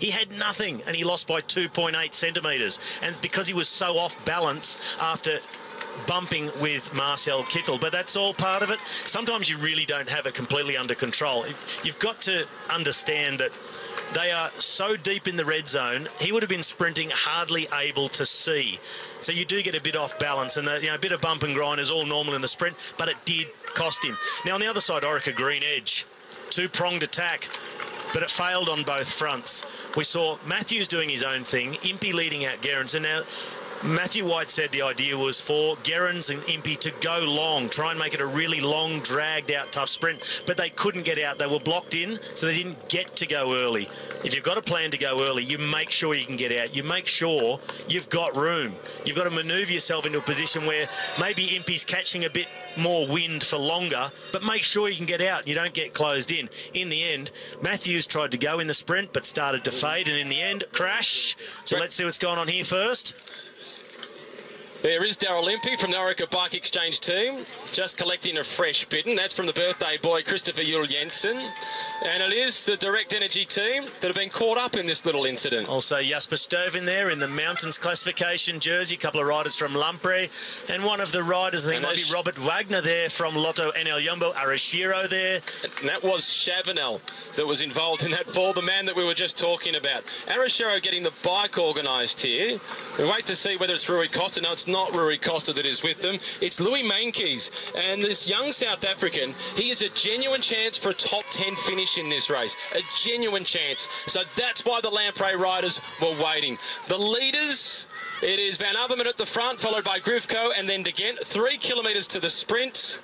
He had nothing, and he lost by 2.8 centimetres. And because he was so off balance after bumping with Marcel Kittel, but that's all part of it. Sometimes you really don't have it completely under control. You've got to understand that they are so deep in the red zone, he would have been sprinting hardly able to see. So you do get a bit off balance, and a bit of bump and grind is all normal in the sprint, but it did cost him. Now on the other side, Orica Green Edge, two-pronged attack, but it failed on both fronts. We saw Matthews doing his own thing, Impey leading out Gerrans, and now Matthew White said the idea was for Gerrans and Impey to go long, try and make it a really long, dragged-out, tough sprint, but they couldn't get out. They were blocked in, so they didn't get to go early. If you've got a plan to go early, you make sure you can get out. You make sure you've got room. You've got to manoeuvre yourself into a position where maybe Impey's catching a bit more wind for longer, but make sure you can get out. You don't get closed in. In the end, Matthews tried to go in the sprint, but started to fade, and in the end, crash. So let's see what's going on here first. There is Daryl Impey from the Orica Bike Exchange team, just collecting a fresh bitten. That's from the birthday boy, Christopher Juhl Jensen. And it is the Direct Energy team that have been caught up in this little incident. Also Jasper Stovin there in the mountains classification jersey, a couple of riders from Lampre, and one of the riders, I think might be Robert Wagner there from Lotto NL Jumbo, Arashiro there. And that was Chavanel that was involved in that fall, the man that we were just talking about. Arashiro getting the bike organised here. We wait to see whether it's Rui Costa. No, it's not Rui Costa that is with them. It's Louis Mainkeys. And this young South African, he is a genuine chance for a top 10 finish in this race. A genuine chance. So that's why the Lamprey riders were waiting. The leaders, it is Van Avermaet at the front, followed by Grivko, and then De Gent. 3 kilometres to the sprint.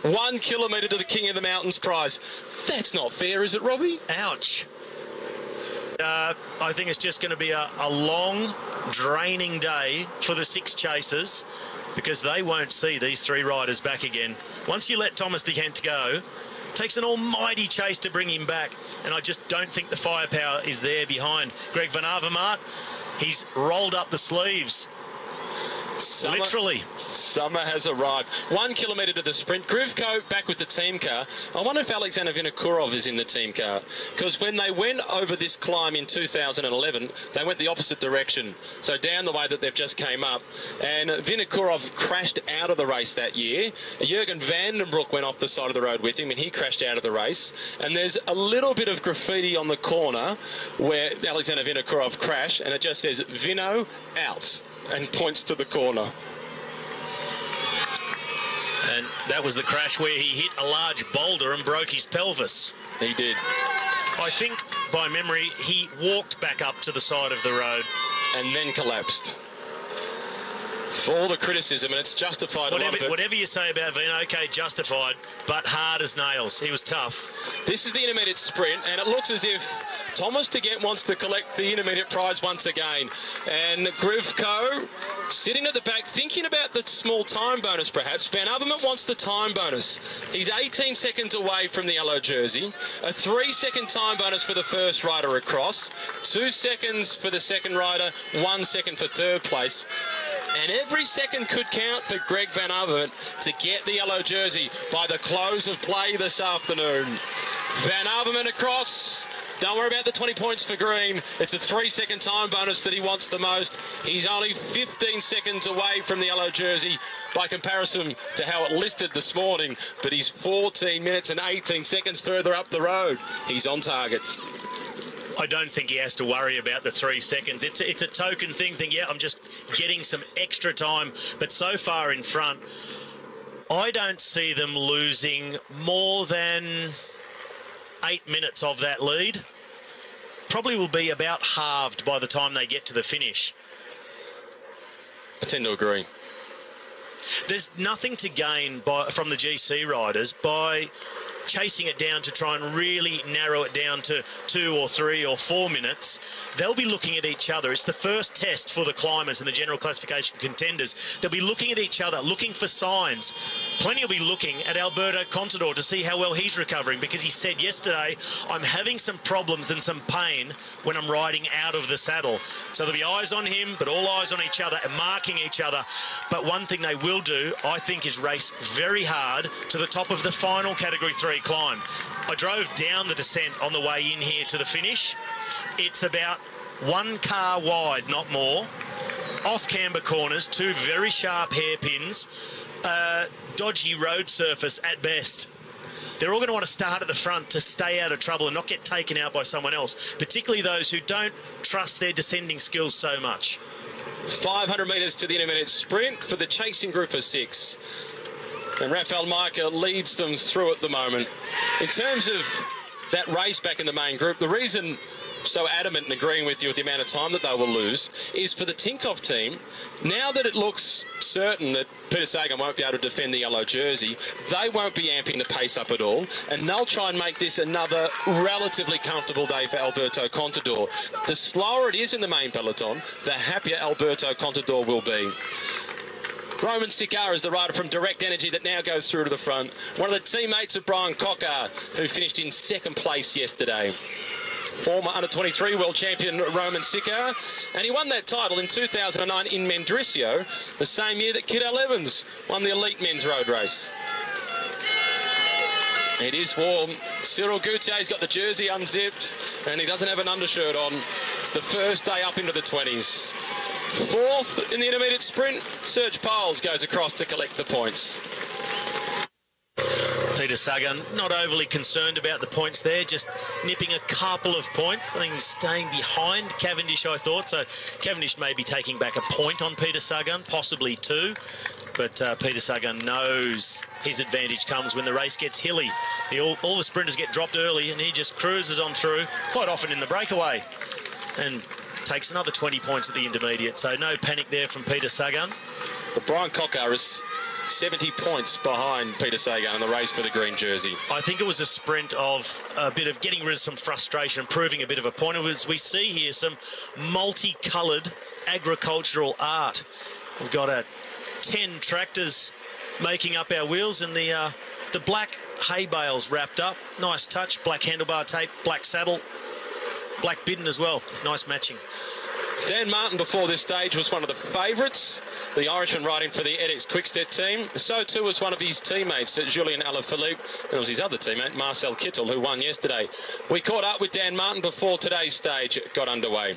1 kilometre to the King of the Mountains prize. That's not fair, is it, Robbie? Ouch. I think it's just going to be a long, draining day for the 6 chasers because they won't see these 3 riders back again. Once you let Thomas De Gent go, it takes an almighty chase to bring him back, and I just don't think the firepower is there behind Greg Van Avermaet. He's rolled up the sleeves. Literally. Summer has arrived. 1 kilometre to the sprint. Grivko back with the team car. I wonder if Alexander Vinokurov is in the team car, because when they went over this climb in 2011, they went the opposite direction. So down the way that they've just came up. And Vinokurov crashed out of the race that year. Jürgen Vandenbroek went off the side of the road with him, and he crashed out of the race. And there's a little bit of graffiti on the corner where Alexander Vinokurov crashed, and it just says, Vino out, and points to the corner. And that was the crash where he hit a large boulder and broke his pelvis. He did. I think, by memory, he walked back up to the side of the road. And then collapsed. For all the criticism, and it's justified. Whatever you say about Vino, okay, justified, but hard as nails. He was tough. This is the intermediate sprint, and it looks as if Thomas de Gent wants to collect the intermediate prize once again. And Grivko sitting at the back, thinking about the small time bonus perhaps. Van Avermaet wants the time bonus. He's 18 seconds away from the yellow jersey. A 3-second time bonus for the first rider across. 2 seconds for the second rider, 1 second for third place. And every second could count for Greg Van Avermaet to get the yellow jersey by the close of play this afternoon. Van Avermaet across. Don't worry about the 20 points for green. It's a 3-second time bonus that he wants the most. He's only 15 seconds away from the yellow jersey by comparison to how it listed this morning, but he's 14 minutes and 18 seconds further up the road. He's on target. I don't think he has to worry about the 3 seconds. It's a token thing. Yeah, I'm just getting some extra time. But so far in front, I don't see them losing more than 8 minutes of that lead. Probably will be about halved by the time they get to the finish. I tend to agree. There's nothing to gain from the GC riders by chasing it down to try and really narrow it down to 2 or 3 or 4 minutes. They'll be looking at each other. It's the first test for the climbers and the general classification contenders. They'll be looking at each other, looking for signs. Plenty will be looking at Alberto Contador to see how well he's recovering, because he said yesterday, I'm having some problems and some pain when I'm riding out of the saddle. So there'll be eyes on him, but all eyes on each other and marking each other. But one thing they will do, I think, is race very hard to the top of the final Category 3 climb. I drove down the descent on the way in here to the finish. It's about 1 car wide, not more. Off camber corners, 2 very sharp hairpins, dodgy road surface at best. They're all going to want to start at the front to stay out of trouble and not get taken out by someone else, particularly those who don't trust their descending skills so much. 500 metres to the intermediate sprint for the chasing group of 6. And Rafael Maica leads them through at the moment. In terms of that race back in the main group, the reason so adamant in agreeing with you with the amount of time that they will lose is for the Tinkoff team. Now that it looks certain that Peter Sagan won't be able to defend the yellow jersey, they won't be amping the pace up at all, and they'll try and make this another relatively comfortable day for Alberto Contador. The slower it is in the main peloton, the happier Alberto Contador will be. Roman Sikar is the rider from Direct Energy that now goes through to the front. One of the teammates of Brian Cocker, who finished in 2nd place yesterday. Former under-23 world champion Roman Sikar, and he won that title in 2009 in Mendrisio, the same year that Kidell Evans won the elite men's road race. It is warm. Cyril Goutier's got the jersey unzipped, and he doesn't have an undershirt on. It's the first day up into the 20s. 4th in the intermediate sprint, Serge Pauls goes across to collect the points. Peter Sagan not overly concerned about the points there, just nipping a couple of points. I think he's staying behind Cavendish, I thought. So Cavendish may be taking back a point on Peter Sagan, possibly 2. But Peter Sagan knows his advantage comes when the race gets hilly. All the sprinters get dropped early, and he just cruises on through, quite often in the breakaway, and takes another 20 points at the intermediate. So no panic there from Peter Sagan. But Brian Cocker is 70 points behind Peter Sagan in the race for the green jersey. I think it was a sprint of a bit of getting rid of some frustration, proving a bit of a point. As we see here, some multicoloured agricultural art. We've got 10 tractors making up our wheels, and the black hay bales wrapped up. Nice touch, black handlebar tape, black saddle, black bidden as well. Nice matching. Dan Martin before this stage was one of the favourites, the Irishman riding for the edX Quickstep team. So too was one of his teammates, Julien Alaphilippe, and it was his other teammate, Marcel Kittel, who won yesterday. We caught up with Dan Martin before today's stage got underway.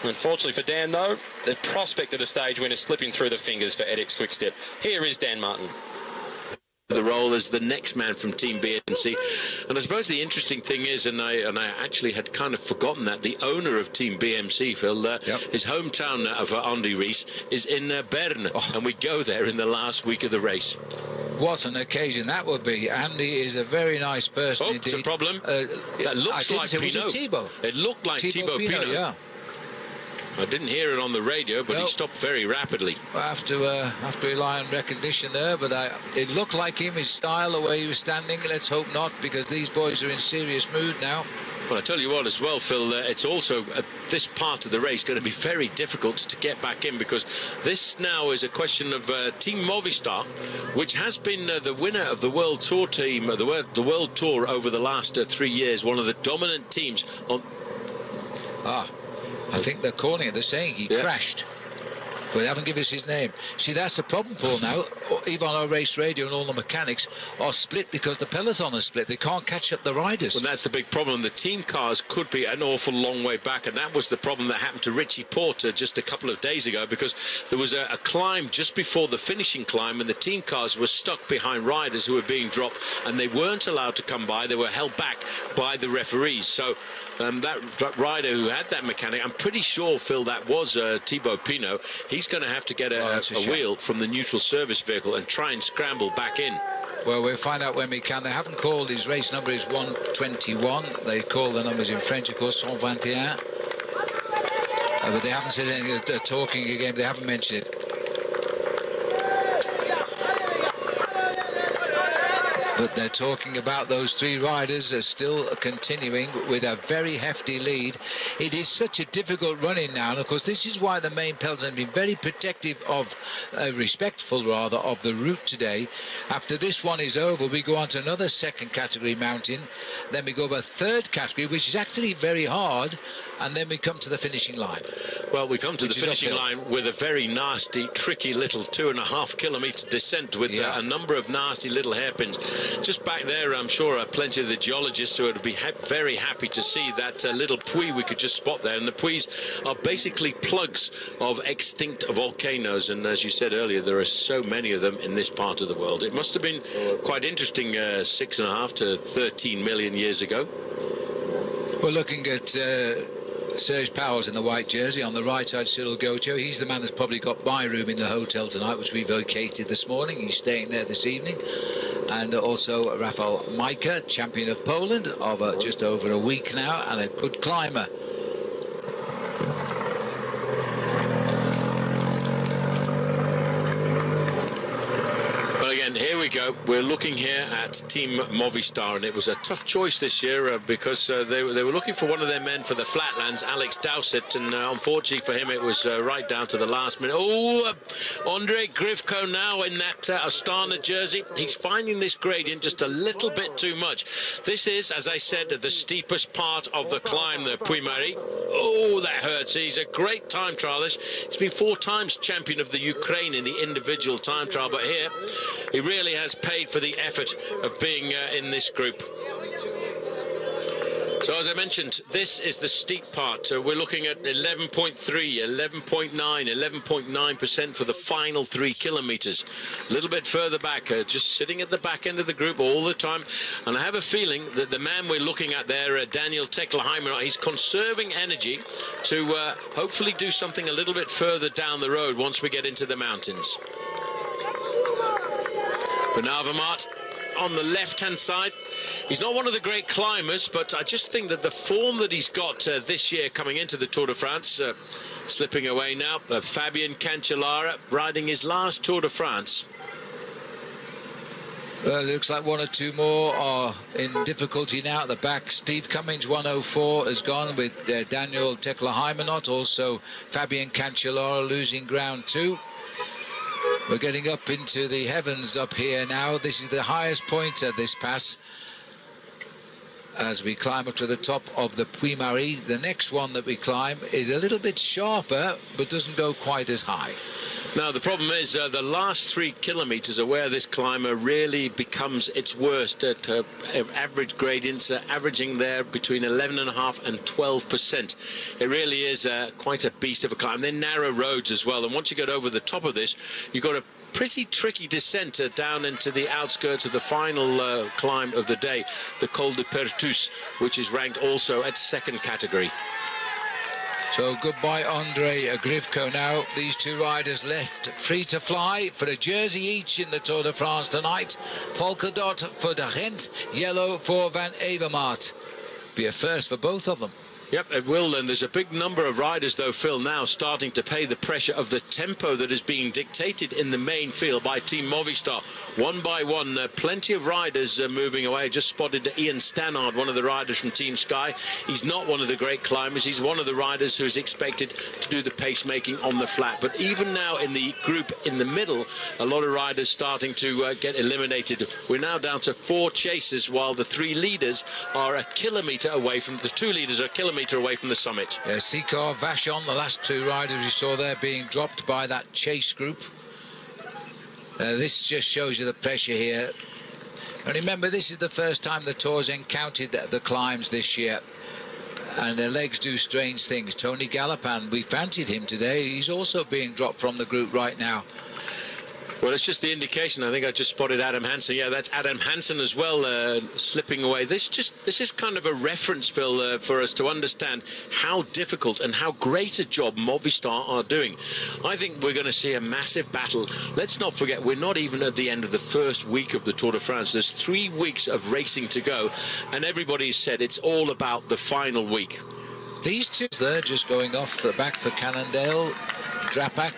Unfortunately for Dan, though, the prospect of the stage win is slipping through the fingers for edX Quickstep. Here is Dan Martin. The role as the next man from Team BMC, and I suppose the interesting thing is, and I actually had kind of forgotten that the owner of Team BMC, Phil, his hometown of Andy Rees is in Bern, and we go there in the last week of the race. What an occasion that would be. Andy is a very nice person indeed. It's a problem. That looks like Pinot. Was it Thibaut? It looked like Thibaut Pinot. Yeah. I didn't hear it on the radio, but he stopped very rapidly. I have to rely on recognition there, but it looked like him, his style, the way he was standing. Let's hope not, because these boys are in serious mood now. Well, I tell you what as well, Phil, it's also at this part of the race going to be very difficult to get back in, because this now is a question of Team Movistar, which has been the winner of the World Tour team, the World Tour over the last 3 years, one of the dominant teams on... I think they're calling it. They're saying he crashed. But they haven't given us his name. See, that's the problem, Paul, now. Even our race radio and all the mechanics are split because the peloton is split. They can't catch up the riders. Well, that's the big problem. The team cars could be an awful long way back, and that was the problem that happened to Richie Porter just a couple of days ago, because there was a climb just before the finishing climb, and the team cars were stuck behind riders who were being dropped, and they weren't allowed to come by. They were held back by the referees. So that rider who had that mechanic, I'm pretty sure, Phil, that was Thibaut Pinot. He's going to have to get a wheel from the neutral service vehicle and try and scramble back in. Well, we'll find out when we can. They haven't called his race number is 121. They call the numbers in French, of course, 121. But they haven't said anything talking again. They haven't mentioned it. But they're talking about those three riders are still continuing with a very hefty lead. It is such a difficult run-in now, and of course this is why the main peloton have been very protective of, respectful rather, of the route today. After this one is over, we go on to another second category mountain, then we go to a third category, which is actually very hard, and then we come to the finishing line. Well, we come to the finishing line with a very nasty, tricky little 2.5 kilometre descent with a number of nasty little hairpins. Just back there, I'm sure plenty of the geologists who would be very happy to see that little puy we could just spot there. And the puys are basically plugs of extinct volcanoes. And as you said earlier, there are so many of them in this part of the world. It must have been quite interesting 6.5 to 13 million years ago. We're looking at Serge Powers in the white jersey. On the right side, Cyril Gocho. He's the man that's probably got my room in the hotel tonight, which we vacated this morning. He's staying there this evening. And also Rafał Majka, champion of Poland of just over a week now, and a good climber. Well, again, here we go. We're looking here at Team Movistar, and it was a tough choice this year because they were looking for one of their men for the flatlands, Alex Dowsett, and unfortunately for him, it was right down to the last minute. Oh, Andre Grivko now in that Astana jersey. He's finding this gradient just a little bit too much. This is, as I said, the steepest part of the climb, the Puy-Marie. Oh, that hurts. He's a great time trialist. He's been 4 times champion of the Ukraine in the individual time trial, but here he really has paid for the effort of being in this group. So as I mentioned, this is the steep part. We're looking at 11.3, 11.9, 11.9% for the final 3 kilometres. A little bit further back, just sitting at the back end of the group all the time. And I have a feeling that the man we're looking at there, Daniel Tekla-Heimer, he's conserving energy to hopefully do something a little bit further down the road once we get into the mountains. Benavermaet on the left-hand side. He's not one of the great climbers, but I just think that the form that he's got this year coming into the Tour de France, slipping away now, Fabian Cancellara riding his last Tour de France. Well, it looks like 1 or 2 more are in difficulty now at the back. Steve Cummings, 104, has gone with Daniel Tekla-Heimer, also Fabian Cancellara losing ground too. We're getting up into the heavens up here now. This is the highest point at this pass as we climb up to the top of the Puy-Marie. The next one that we climb is a little bit sharper, but doesn't go quite as high. Now, the problem is the last 3 kilometres are where this climber really becomes its worst at average gradients, averaging there between 11.5 and 12%. It really is quite a beast of a climb. They're narrow roads as well, and once you get over the top of this, you've got a pretty tricky descent down into the outskirts of the final climb of the day, the Col de Pertus, which is ranked also at 2nd category. So goodbye Andre Grivko now. These 2 riders left free to fly for a jersey each in the Tour de France tonight. Polka dot for de Gent, yellow for Van Avermaet. Be a first for both of them. Yep, it will, and there's a big number of riders, though, Phil, now starting to pay the pressure of the tempo that is being dictated in the main field by Team Movistar. One by one, plenty of riders moving away. Just spotted Ian Stannard, one of the riders from Team Sky. He's not one of the great climbers. He's one of the riders who's expected to do the pacemaking on the flat. But even now in the group in the middle, a lot of riders starting to get eliminated. We're now down to 4 chasers, while the 3 leaders are a kilometre away from the 2 leaders are a kilometre away from the summit. Yeah, Sikar, Vachon, the last 2 riders we saw there being dropped by that chase group. This just shows you the pressure here. And remember, this is the first time the Tour's encountered the climbs this year. And their legs do strange things. Tony Gallopin, we fancied him today. He's also being dropped from the group right now. Well, it's just the indication. I think I just spotted Adam Hansen. Yeah, that's Adam Hansen as well, slipping away. This is kind of a reference, Phil, for us to understand how difficult and how great a job Movistar are doing. I think we're going to see a massive battle. Let's not forget, we're not even at the end of the first week of the Tour de France. There's 3 weeks of racing to go, and everybody's said it's all about the final week. These 2 there just going off the back for Cannondale, Drapak,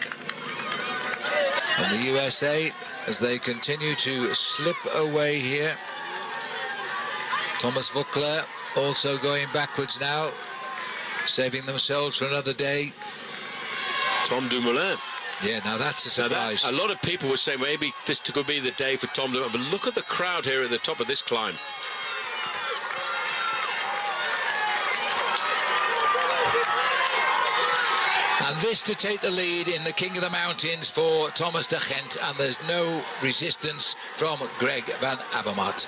and the USA as they continue to slip away here. Thomas Vauclair also going backwards now, saving themselves for another day. Tom Dumoulin. Yeah, now that's a surprise. A lot of people were saying maybe this could be the day for Tom Dumoulin, but look at the crowd here at the top of this climb. And this to take the lead in the King of the Mountains for Thomas de Gent, and there's no resistance from Greg van Avermaet.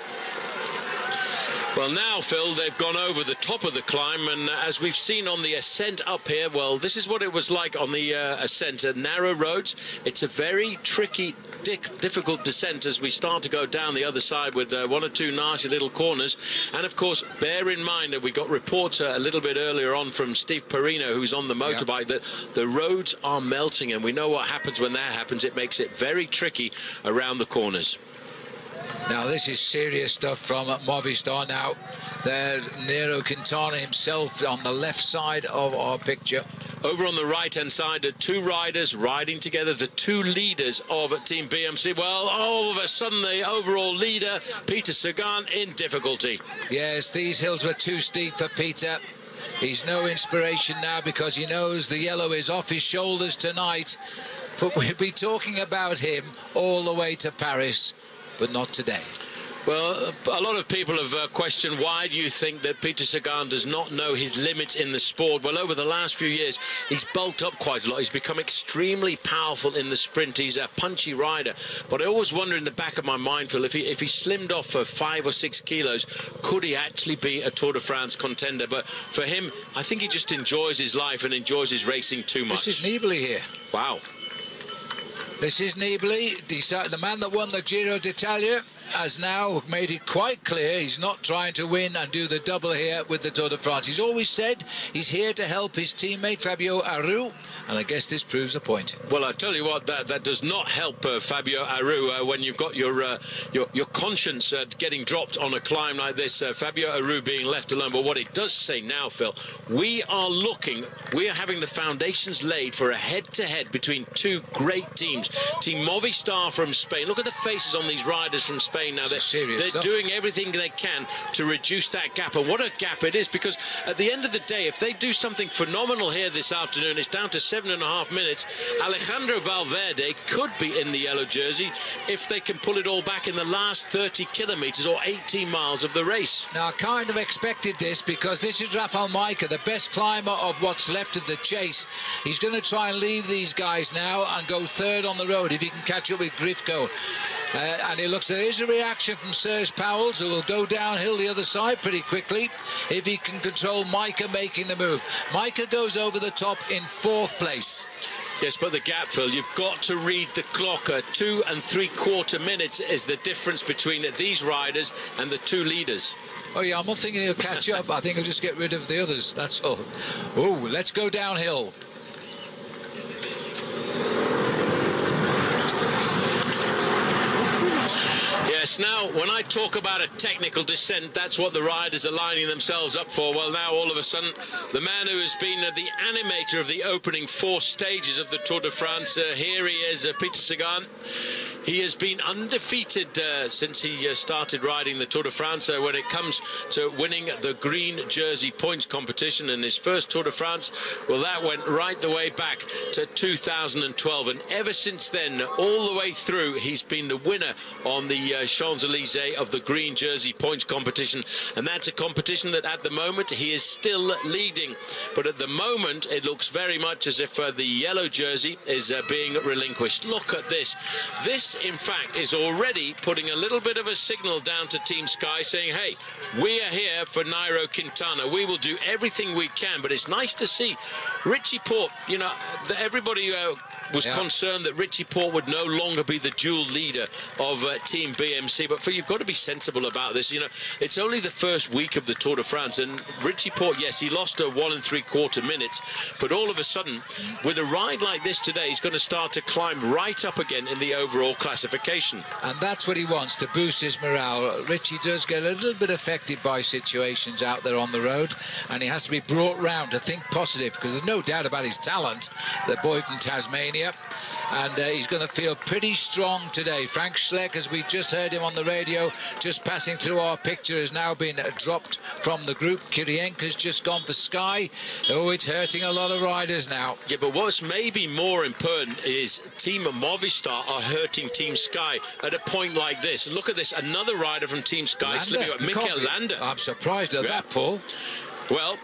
Well, now, Phil, they've gone over the top of the climb, and as we've seen on the ascent up here, well, this is what it was like on the ascent. Narrow roads. It's a very tricky, difficult descent as we start to go down the other side with 1 or 2 nasty little corners. And, of course, bear in mind that we got reports a little bit earlier on from Steve Perino, who's on the motorbike, that the roads are melting, and we know what happens when that happens. It makes it very tricky around the corners. Now this is serious stuff from Movistar. Now there's Nairo Quintana himself on the left side of our picture. Over on the right-hand side are 2 riders riding together, the 2 leaders of Team BMC. Well, all of a sudden the overall leader, Peter Sagan, in difficulty. Yes, these hills were too steep for Peter. He's no inspiration now because he knows the yellow is off his shoulders tonight. But we'll be talking about him all the way to Paris, but not today. Well, a lot of people have questioned why do you think that Peter Sagan does not know his limits in the sport. Well, over the last few years, he's bulked up quite a lot. He's become extremely powerful in the sprint. He's a punchy rider. But I always wonder in the back of my mind, Phil, if he slimmed off for 5 or 6 kilos, could he actually be a Tour de France contender? But for him, I think he just enjoys his life and enjoys his racing too much. This is Nibali here. Wow. This is Nibali, the man that won the Giro d'Italia, has now made it quite clear he's not trying to win and do the double here with the Tour de France. He's always said he's here to help his teammate Fabio Aru, and I guess this proves a point. Well, I tell you what, that does not help Fabio Aru when you've got your conscience getting dropped on a climb like this. Fabio Aru being left alone. But what it does say now, Phil, we are having the foundations laid for a head-to-head between 2 great teams. Team Movistar from Spain. Look at the faces on these riders from Spain now. They're doing everything they can to reduce that gap, and what a gap it is, because at the end of the day, if they do something phenomenal here this afternoon, it's down to 7.5 minutes. Alejandro Valverde could be in the yellow jersey if they can pull it all back in the last 30 kilometers or 18 miles of the race. Now I kind of expected this, because this is Rafał Majka, the best climber of what's left of the chase. He's going to try and leave these guys now and go 3rd on the road if he can catch up with Grifko. And it looks there is a reaction from Serge Powells, who will go downhill the other side pretty quickly if he can control Majka making the move. Majka goes over the top in 4th place. Yes, but the gap, Phil, you've got to read the clock. 2 3/4 minutes is the difference between these riders and the 2 leaders. Oh yeah, I'm not thinking he'll catch up. I think he'll just get rid of the others, that's all. Oh, let's go downhill. Yes, now, when I talk about a technical descent, that's what the riders are lining themselves up for. Well, now, all of a sudden, the man who has been the animator of the opening 4 stages of the Tour de France, here he is, Peter Sagan. He has been undefeated since he started riding the Tour de France when it comes to winning the green jersey points competition. And his first Tour de France, well, that went right the way back to 2012. And ever since then, all the way through, he's been the winner on the Champs-Élysées of the green jersey points competition. And that's a competition that at the moment he is still leading. But at the moment, it looks very much as if the yellow jersey is being relinquished. Look at this. This, in fact, is already putting a little bit of a signal down to Team Sky saying, hey, we are here for Nairo Quintana. We will do everything we can. But it's nice to see Richie Porte, you know, everybody was concerned that Richie Porte would no longer be the dual leader of Team BMC. But you've got to be sensible about this. You know, it's only the first week of the Tour de France, and Richie Porte, yes, he lost 1 3/4 minutes, but all of a sudden, with a ride like this today, he's going to start to climb right up again in the overall classification. And that's what he wants, to boost his morale. Richie does get a little bit affected by situations out there on the road, and he has to be brought round to think positive, because there's no doubt about his talent, the boy from Tasmania. And he's going to feel pretty strong today. Frank Schleck, as we just heard him on the radio, just passing through our picture, has now been dropped from the group. Kirienka's just gone for Sky. Oh, it's hurting a lot of riders now. Yeah, but what's maybe more important is Team Movistar are hurting Team Sky at a point like this. Look at this, another rider from Team Sky slipping up, Mikel Landa. I'm surprised at that, Paul. Well,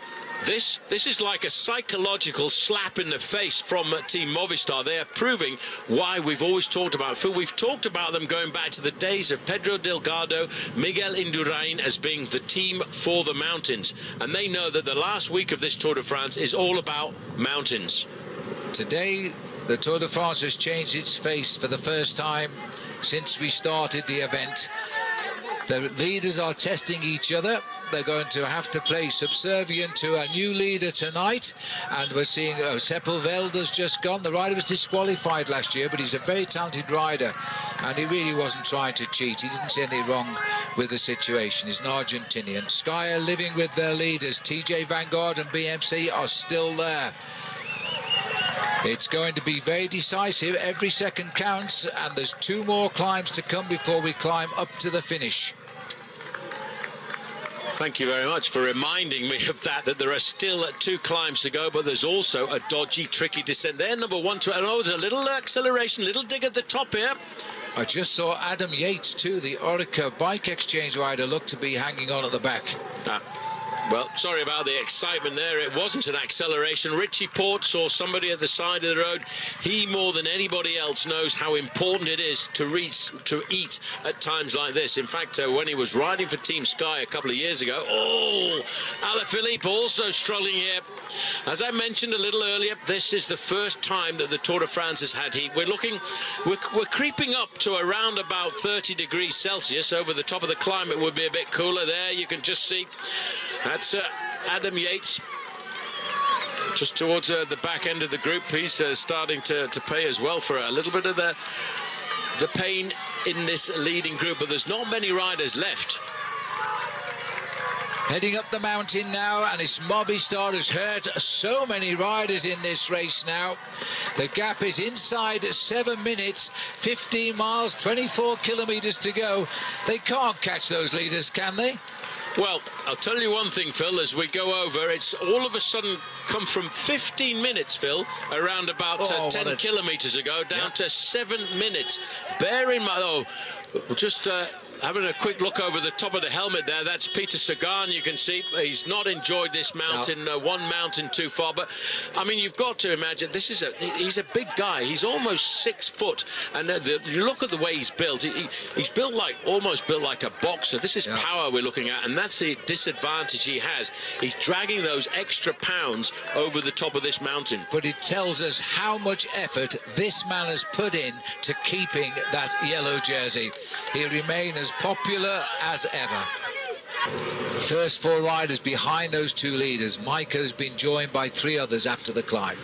this is like a psychological slap in the face from Team Movistar. They are proving why we've always talked about, Phil, we've talked about them going back to the days of Pedro Delgado, Miguel Indurain as being the team for the mountains. And they know that the last week of this Tour de France is all about mountains. Today, the Tour de France has changed its face for the first time since we started the event. The leaders are testing each other. They're going to have to play subservient to a new leader tonight. And we're seeing Sepulveda's just gone. The rider was disqualified last year, but he's a very talented rider. And he really wasn't trying to cheat. He didn't see anything wrong with the situation. He's an Argentinian. Sky are living with their leaders. TJ Vanguard and BMC are still there. It's going to be very decisive. Every second counts, and there's 2 more climbs to come before we climb up to the finish. Thank you very much for reminding me of that there are still 2 climbs to go, but there's also a dodgy, tricky descent there. Number 1, 2, and there's a little acceleration, little dig at the top here. I just saw Adam Yates too, the Orica Bike Exchange rider, look to be hanging on at the back. Well, sorry about the excitement there. It wasn't an acceleration. Richie Porte saw somebody at the side of the road. He, more than anybody else, knows how important it is to eat at times like this. In fact, when he was riding for Team Sky a couple of years ago, Alaphilippe also struggling here. As I mentioned a little earlier, this is the first time that the Tour de France has had heat. We're creeping up to around about 30 degrees Celsius. Over the top of the climb, it would be a bit cooler there. You can just see. That's Adam Yates just towards the back end of the group. He's starting to pay as well for a little bit of the pain in this leading group, but there's not many riders left. Heading up the mountain now, and it's Movistar has hurt so many riders in this race now. The gap is inside 7 minutes, 15 miles, 24 kilometers to go. They can't catch those leaders, can they? Well, I'll tell you one thing, Phil, as we go over, it's all of a sudden come from 15 minutes, Phil, around about 10 kilometres ago, down to 7 minutes. Bear in mind, just having a quick look over the top of the helmet there, that's Peter Sagan. You can see he's not enjoyed this mountain, one mountain too far. But, I mean, you've got to imagine, he's a big guy. He's almost 6 foot. And you look at the way he's built. He's built almost built like a boxer. This is power we're looking at, and that's the disadvantage he has. He's dragging those extra pounds over the top of this mountain. But it tells us how much effort this man has put in to keeping that yellow jersey. He'll remain as popular as ever. First 4 riders behind those 2 leaders. Micah has been joined by 3 others after the climb.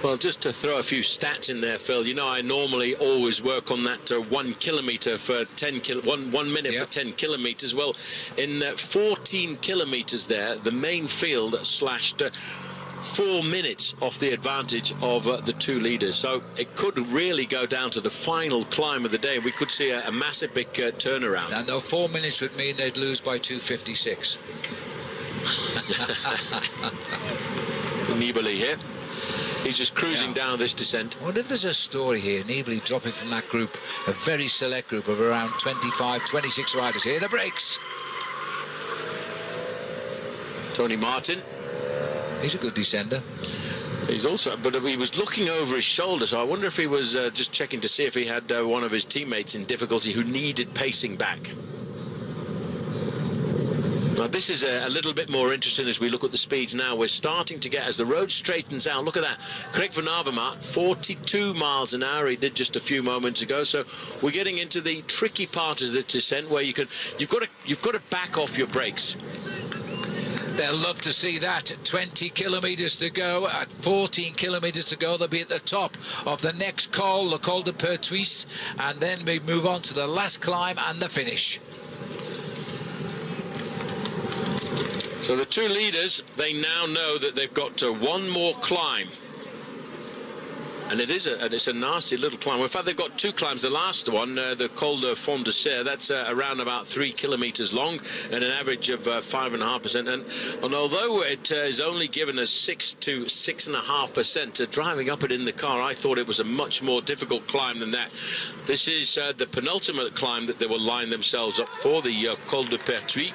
Well, just to throw a few stats in there, Phil, you know, I normally always work on that 1 kilometre for 1 minute for 10 kilometres. Well, in 14 kilometres there, the main field slashed 4 minutes off the advantage of the two leaders. So it could really go down to the final climb of the day. We could see a massive big turnaround. And though 4 minutes would mean they'd lose by 2:56. Nibali here. He's just cruising down this descent. I wonder if there's a story here. Nibali dropping from that group, a very select group of around 25, 26 riders. Here are the brakes. Tony Martin. He's a good descender. He's also, but he was looking over his shoulder, so I wonder if he was just checking to see if he had one of his teammates in difficulty who needed pacing back. Now this is a little bit more interesting as we look at the speeds now. We're starting to get, as the road straightens out, look at that. Craig van Avermaet, 42 miles an hour he did just a few moments ago. So we're getting into the tricky part of the descent where you've got to back off your brakes. They'll love to see that. 20 kilometres to go. At 14 kilometres to go, they'll be at the top of the next col, the Col de Pertuis, and then we move on to the last climb and the finish. So the two leaders, they now know that they've got one more climb. And it's a nasty little climb. In fact, they've got two climbs. The last one, the Col de Fond de Serre, that's around about 3 kilometres long and an average of 5.5%. And although it is only given us 6 to 6.5%, driving up it in the car, I thought it was a much more difficult climb than that. This is the penultimate climb that they will line themselves up for, the Col de Pertuis.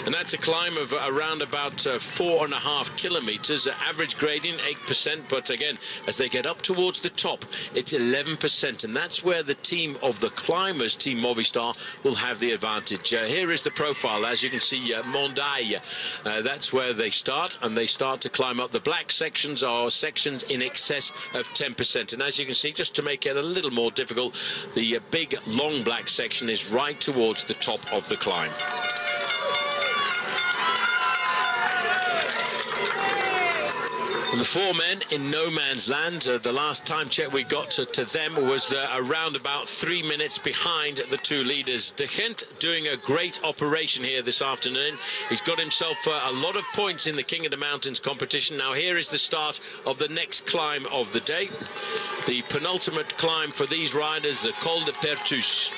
And that's a climb of around about 4.5 kilometres, average gradient 8%. But again, as they get up towards the top, it's 11%, and that's where the team of the climbers, Team Movistar, will have the advantage. Here is the profile. As you can see, Mondaille, that's where they start, and they start to climb up. The black sections are sections in excess of 10%, and as you can see, just to make it a little more difficult, the big long black section is right towards the top of the climb. The four men in no man's land. The last time check we got to them was around about 3 minutes behind the two leaders. De Gent doing a great operation here this afternoon. He's got himself a lot of points in the King of the Mountains competition. Now here is the start of the next climb of the day. The penultimate climb for these riders, the Col de Pertuis.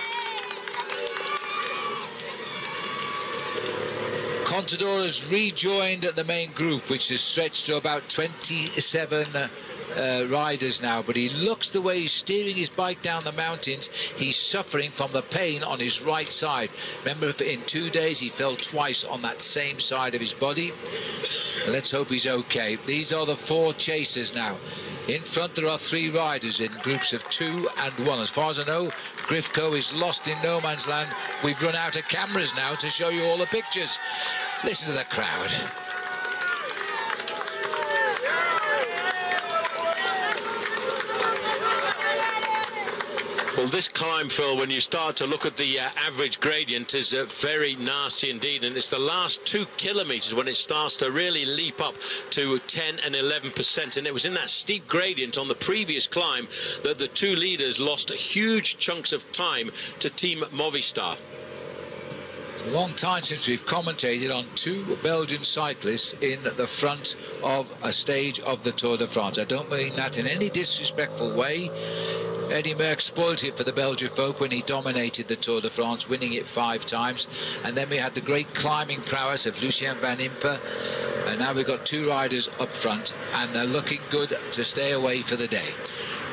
Contador has rejoined the main group, which is stretched to about 27 riders now, but he looks the way he's steering his bike down the mountains. He's suffering from the pain on his right side. Remember, in 2 days he fell twice on that same side of his body. Let's hope he's okay. These are the four chasers now. In front there are 3 riders in groups of 2 and 1. As far as I know, Grifko is lost in no man's land. We've run out of cameras now to show you all the pictures. Listen to the crowd. Well, this climb, Phil, when you start to look at the average gradient, is very nasty indeed, and it's the last 2 kilometres when it starts to really leap up to 10 and 11%, and it was in that steep gradient on the previous climb that the two leaders lost huge chunks of time to Team Movistar. It's a long time since we've commentated on 2 Belgian cyclists in the front of a stage of the Tour de France. I don't mean that in any disrespectful way. Eddy Merckx spoilt it for the Belgian folk when he dominated the Tour de France, winning it 5 times. And then we had the great climbing prowess of Lucien Van Impe. And now we've got 2 riders up front, and they're looking good to stay away for the day.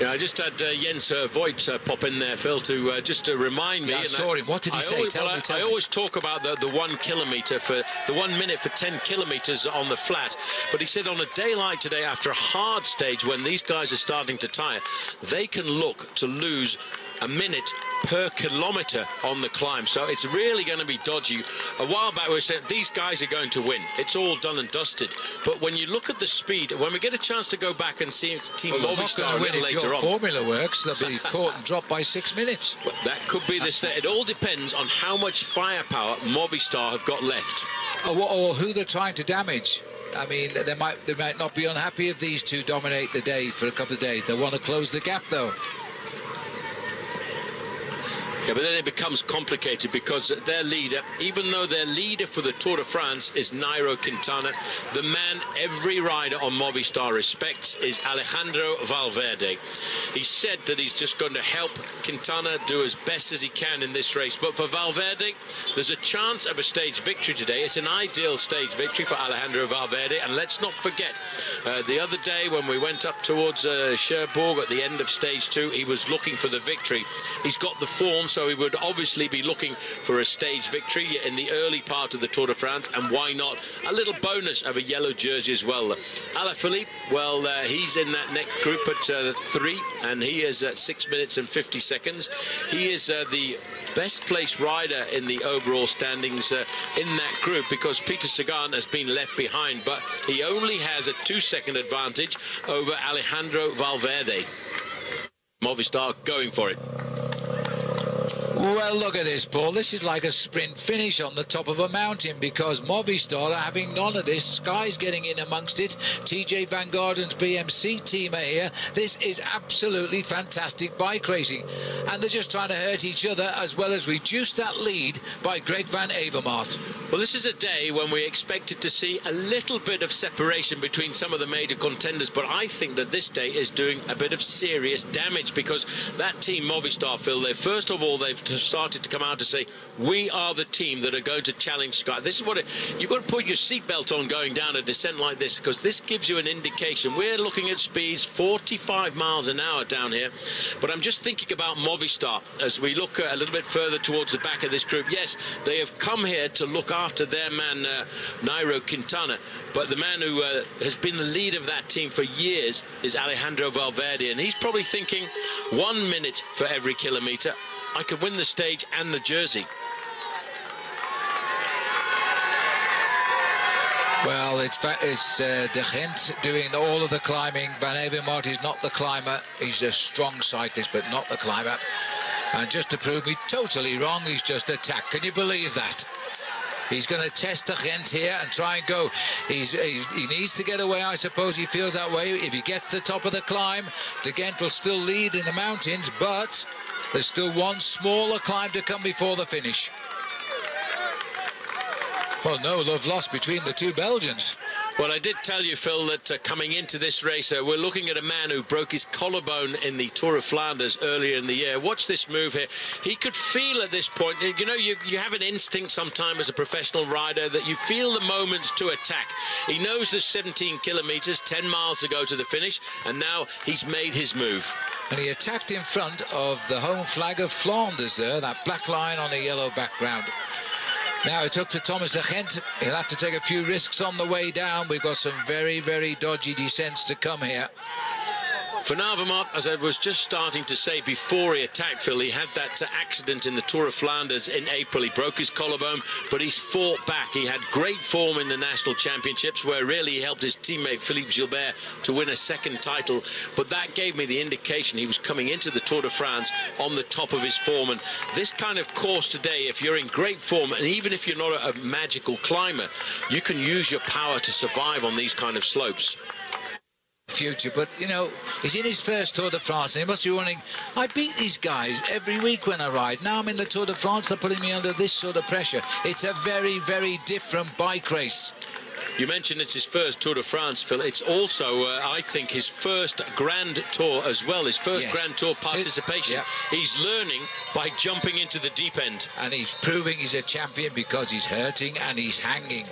Yeah, I just had Jens Voigt pop in there, Phil, to just to remind me. Yeah, I saw him. What did he say? Tell me. I always talk about the 1 kilometre for the 1 minute for 10 kilometres on the flat. But he said on a day like today, after a hard stage, when these guys are starting to tire, they can look to lose a minute per kilometre on the climb. So it's really going to be dodgy. A while back we were saying these guys are going to win. It's all done and dusted. But when you look at the speed, when we get a chance to go back and see Team Movistar a little later on. If your formula works, they'll be caught and dropped by 6 minutes. Well, that could be this. It all depends on how much firepower Movistar have got left. Or who they're trying to damage. I mean, they might not be unhappy if these two dominate the day for a couple of days. They want to close the gap, though. Yeah, but then it becomes complicated because their leader, even though their leader for the Tour de France is Nairo Quintana, the man every rider on Movistar respects is Alejandro Valverde. He said that he's just going to help Quintana do as best as he can in this race. But for Valverde, there's a chance of a stage victory today. It's an ideal stage victory for Alejandro Valverde. And let's not forget, the other day when we went up towards Cherbourg at the end of stage 2, he was looking for the victory. He's got the form, so he would obviously be looking for a stage victory in the early part of the Tour de France, and why not a little bonus of a yellow jersey as well. Alaphilippe, well, he's in that next group at 3, and he is at 6 minutes and 50 seconds. He is the best placed rider in the overall standings in that group, because Peter Sagan has been left behind, but he only has a 2-second advantage over Alejandro Valverde. Movistar going for it. Well, look at this, Paul. This is like a sprint finish on the top of a mountain, because Movistar are having none of this. Sky's getting in amongst it. TJ Van Garden's BMC team are here. This is absolutely fantastic bike racing. And they're just trying to hurt each other as well as reduce that lead by Greg Van Avermaet. Well, this is a day when we expected to see a little bit of separation between some of the major contenders, but I think that this day is doing a bit of serious damage, because that team Movistar, Phil, first of all, they've started to come out to say, we are the team that are going to challenge Sky. This is what you've got to put your seatbelt on going down a descent like this, because this gives you an indication. We're looking at speeds 45 miles an hour down here, but I'm just thinking about Movistar as we look a little bit further towards the back of this group. Yes, they have come here to look after their man Nairo Quintana, but the man who has been the leader of that team for years is Alejandro Valverde, and he's probably thinking 1 minute for every kilometre. I could win the stage and the jersey. Well, it's De Gent doing all of the climbing. Van Avermaet is not the climber. He's a strong cyclist, but not the climber. And just to prove me totally wrong, he's just attacked. Can you believe that? He's going to test De Gent here and try and go. He needs to get away, I suppose. He feels that way. If he gets to the top of the climb, De Gent will still lead in the mountains, but there's still one smaller climb to come before the finish. Well, no love lost between the two Belgians. Well, I did tell you, Phil, that coming into this race, we're looking at a man who broke his collarbone in the Tour of Flanders earlier in the year. Watch this move here. He could feel at this point, you know, you have an instinct sometime as a professional rider that you feel the moments to attack. He knows there's 17 kilometres, 10 miles to go to the finish, and now he's made his move. And he attacked in front of the home flag of Flanders there, that black line on a yellow background. Now it's up to Thomas De Gent. He'll have to take a few risks on the way down. We've got some very, very dodgy descents to come here. Van Avermaet, as I was just starting to say before he attacked, Phil, he had that accident in the Tour of Flanders in April. He broke his collarbone, but he's fought back. He had great form in the national championships, where really he helped his teammate Philippe Gilbert to win a second title. But that gave me the indication he was coming into the Tour de France on the top of his form. And this kind of course today, if you're in great form, and even if you're not a magical climber, you can use your power to survive on these kind of slopes. Future, but you know, he's in his first Tour de France and he must be wondering, I beat these guys every week when I ride. Now I'm in the Tour de France, they're putting me under this sort of pressure. It's a very, very different bike race. You mentioned it's his first Tour de France, Phil. It's also, I think, his first Grand Tour as well, his first Grand Tour participation. Yeah. He's learning by jumping into the deep end. And he's proving he's a champion because he's hurting and he's hanging.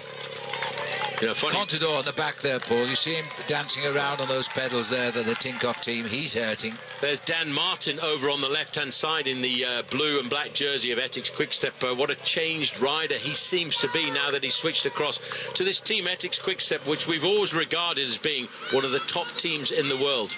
You know, Contador on the back there, Paul. You see him dancing around on those pedals there, the Tinkoff team. He's hurting. There's Dan Martin over on the left-hand side in the blue and black jersey of Ethics Quickstep. What a changed rider he seems to be now that he's switched across to this team Ethics Quickstep, which we've always regarded as being one of the top teams in the world.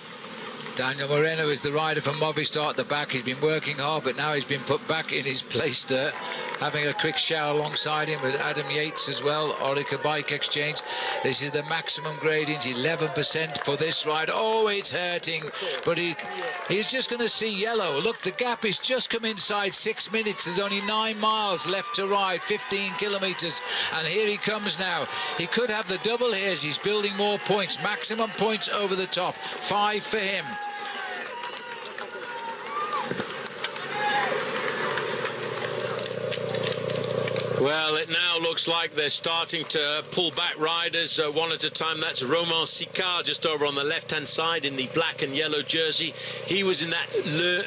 Daniel Moreno is the rider from Movistar at the back. He's been working hard, but now he's been put back in his place there. Having a quick shower alongside him was Adam Yates as well. Orica Bike Exchange. This is the maximum gradient, 11% for this ride. Oh, it's hurting, but he's just going to see yellow. Look, the gap is just come inside 6 minutes. There's only 9 miles left to ride, 15 kilometres, and here he comes now. He could have the double here as he's building more points. Maximum points over the top, 5 for him. Well, it now looks like they're starting to pull back riders one at a time. That's Romain Sicard just over on the left-hand side in the black and yellow jersey. He was in that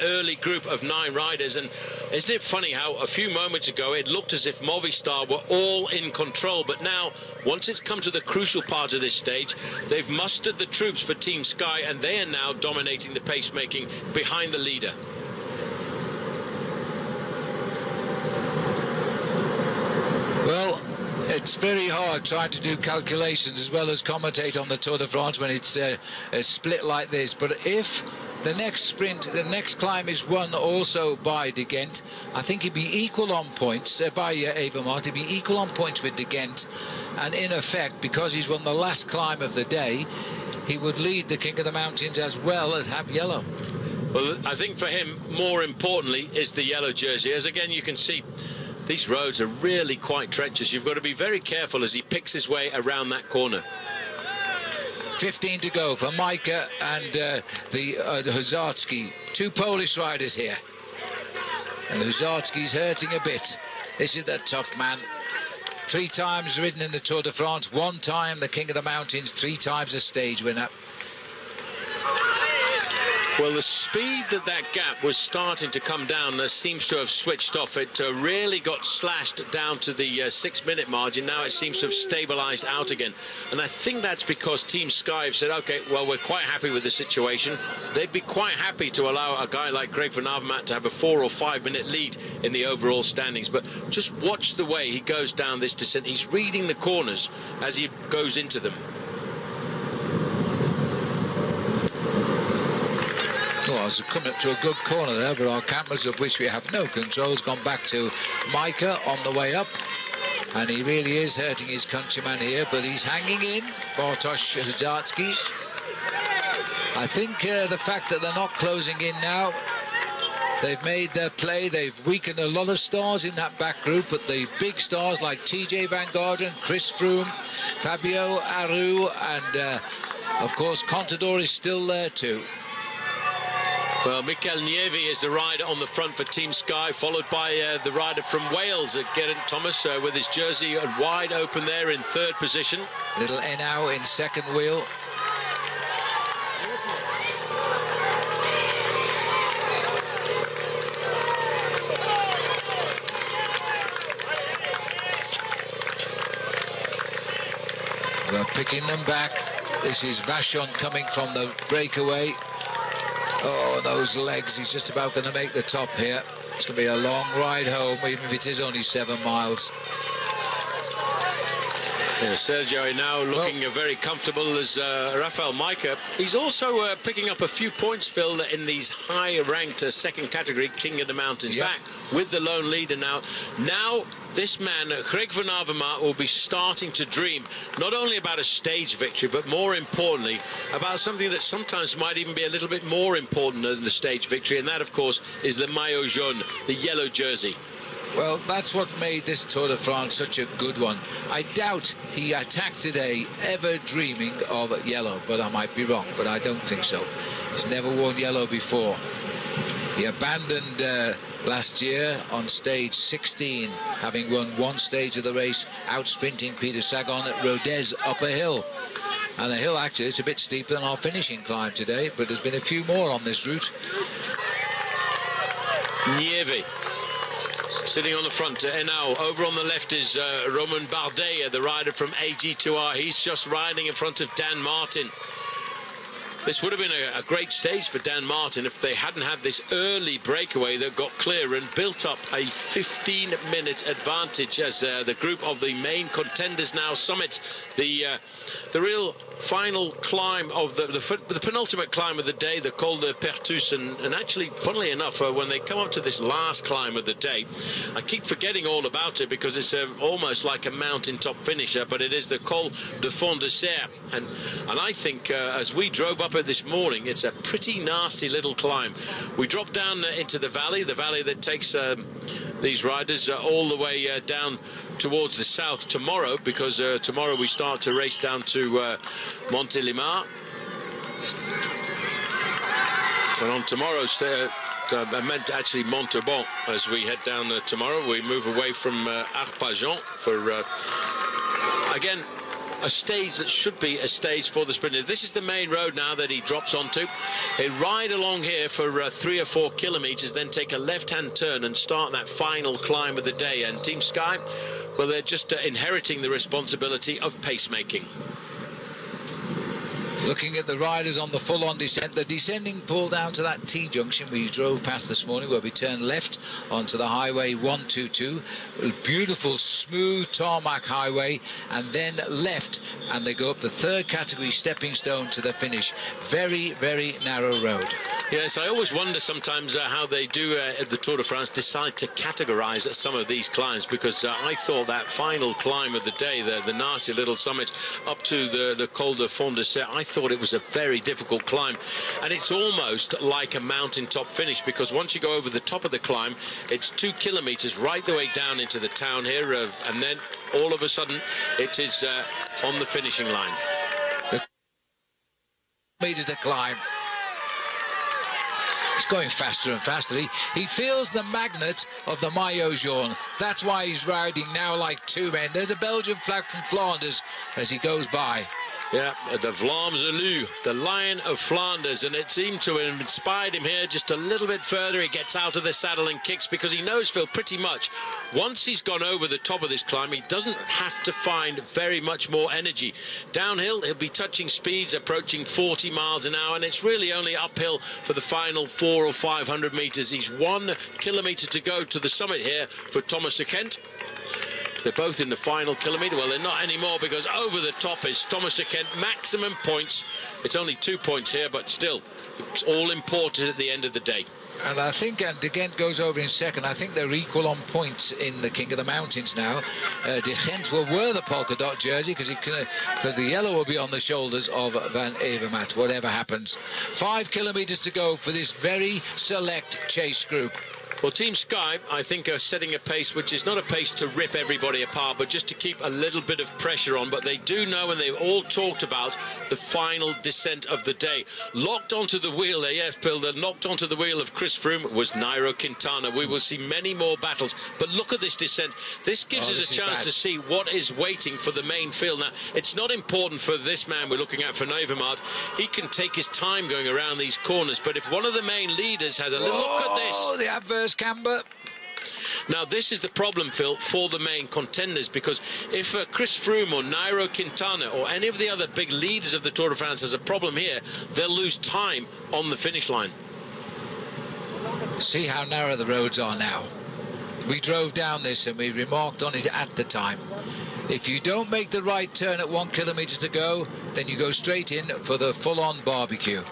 early group of 9 riders. And isn't it funny how a few moments ago it looked as if Movistar were all in control. But now, once it's come to the crucial part of this stage, they've mustered the troops for Team Sky, and they are now dominating the pacemaking behind the leader. Well, it's very hard trying to do calculations as well as commentate on the Tour de France when it's a split like this. But if the next sprint, the next climb is won also by De Gent, I think he'd be equal on points by Evenmaert. He'd be equal on points with De Gent, and in effect, because he's won the last climb of the day, he would lead the King of the Mountains as well as have yellow. Well, I think for him, more importantly, is the yellow jersey. As again, you can see, these roads are really quite treacherous. You've got to be very careful as he picks his way around that corner. 15 to go for Majka and the Huzarski. 2 Polish riders here. And Huzarski's hurting a bit. This is the tough man. 3 times ridden in the Tour de France. 1 time the King of the Mountains. 3 times a stage winner. Well, the speed that gap was starting to come down seems to have switched off. It really got slashed down to the 6-minute margin. Now it seems to have stabilised out again. And I think that's because Team Sky have said, OK, well, we're quite happy with the situation. They'd be quite happy to allow a guy like Greg van Avermaet to have a 4 or 5 minute lead in the overall standings. But just watch the way he goes down this descent. He's reading the corners as he goes into them. Well, it's coming up to a good corner there, but our cameras, of which we have no control, has gone back to Majka on the way up. And he really is hurting his countryman here, but he's hanging in, Bartosz Huzarski. I think the fact that they're not closing in now, they've made their play. They've weakened a lot of stars in that back group, but the big stars like TJ Van Garderen, Chris Froome, Fabio Aru, and of course Contador is still there too. Well, Mikel Nieve is the rider on the front for Team Sky, followed by the rider from Wales, Geraint Thomas, with his jersey wide open there in 3rd position. Little Enau in 2nd wheel. We're picking them back. This is Vachon coming from the breakaway. Oh, those legs. He's just about going to make the top here. It's going to be a long ride home, even if it is only 7 miles. Yeah, Sergio now looking very comfortable as Rafael Majka. He's also picking up a few points, Phil, in these high-ranked 2nd category King of the Mountains. Back with the lone leader now. Now this man, Greg van Avermaet, will be starting to dream not only about a stage victory, but more importantly about something that sometimes might even be a little bit more important than the stage victory, and that, of course, is the maillot jaune, the yellow jersey. Well, that's what made this Tour de France such a good one. I doubt he attacked today ever dreaming of yellow, but I might be wrong, but I don't think so. He's never worn yellow before. He abandoned last year on stage 16, having won 1 stage of the race, out-sprinting Peter Sagan at Rodez up a hill. And the hill, actually, it's a bit steeper than our finishing climb today, but there's been a few more on this route. Nieve sitting on the front, and now over on the left is Romain Bardet, the rider from AG2R. He's just riding in front of Dan Martin. This would have been a great stage for Dan Martin if they hadn't had this early breakaway that got clear and built up a 15-minute advantage as the group of the main contenders now summit the real final climb of the penultimate climb of the day, the Col de Pertus, and actually, funnily enough, when they come up to this last climb of the day, I keep forgetting all about it because it's almost like a mountaintop finisher, but it is the Col de Fond de Serre, and I think as we drove up it this morning, it's a pretty nasty little climb. We dropped down into the valley that takes these riders all the way down towards the south tomorrow, because tomorrow we start to race down to Montélimar. And on tomorrow's I meant actually Montauban, as we head down tomorrow. We move away from Arpajon for again a stage that should be a stage for the sprinter. This is the main road now that he drops onto. They ride along here for 3 or 4 kilometers, then take a left-hand turn and start that final climb of the day. And Team Sky, well, they're just inheriting the responsibility of pacemaking. Looking at the riders on the full-on descent, the descending pull down to that T-junction we drove past this morning, where we turn left onto the highway 122, a beautiful smooth tarmac highway, and then left, and they go up the third category stepping stone to the finish. Very, very narrow road. Yes, I always wonder sometimes how they do at the Tour de France decide to categorize some of these climbs, because I thought that final climb of the day, the nasty little summit up to the Col de Fond de Serre, I thought it was a very difficult climb, and it's almost like a mountaintop finish, because once you go over the top of the climb, it's 2 kilometers right the way down into the town here, and then all of a sudden it is on the finishing line. The meters to climb. It's going faster and faster. He feels the magnet of the Maillot Jaune. That's why he's riding now like two men. There's a Belgian flag from Flanders as he goes by. Yeah, the Vlaams, the Lion of Flanders, and it seemed to have inspired him here just a little bit further. He gets out of the saddle and kicks, because he knows, Phil, pretty much once he's gone over the top of this climb, he doesn't have to find very much more energy. Downhill, he'll be touching speeds approaching 40 miles an hour, and it's really only uphill for the final 400 or 500 meters. He's 1 kilometer to go to the summit here for Thomas de Gent. They're both in the final kilometre. Well, they're not anymore, because over the top is Thomas de Gent. Maximum points. It's only 2 points here, but still, it's all important at the end of the day. And I think de Gent goes over in second. I think they're equal on points in the King of the Mountains now. De Gent will wear the polka dot jersey because the yellow will be on the shoulders of Van Avermaet, whatever happens. 5 kilometres to go for this very select chase group. Well, Team Sky, I think, are setting a pace which is not a pace to rip everybody apart, but just to keep a little bit of pressure on. But they do know, and they've all talked about the final descent of the day. Locked onto the wheel there, yes, Bill, locked onto the wheel of Chris Froome was Nairo Quintana. We will see many more battles. But look at this descent. This gives us a chance to see what is waiting for the main field. Now, it's not important for this man we're looking at, for Van. He can take his time going around these corners. But if one of the main leaders has a little look at this. Oh, the adverse camber. Now, this is the problem, Phil, for the main contenders, because if Chris Froome or Nairo Quintana or any of the other big leaders of the Tour de France has a problem here, they'll lose time on the finish line. See how narrow the roads are now. We drove down this and we remarked on it at the time. If you don't make the right turn at 1 kilometre to go, then you go straight in for the full-on barbecue.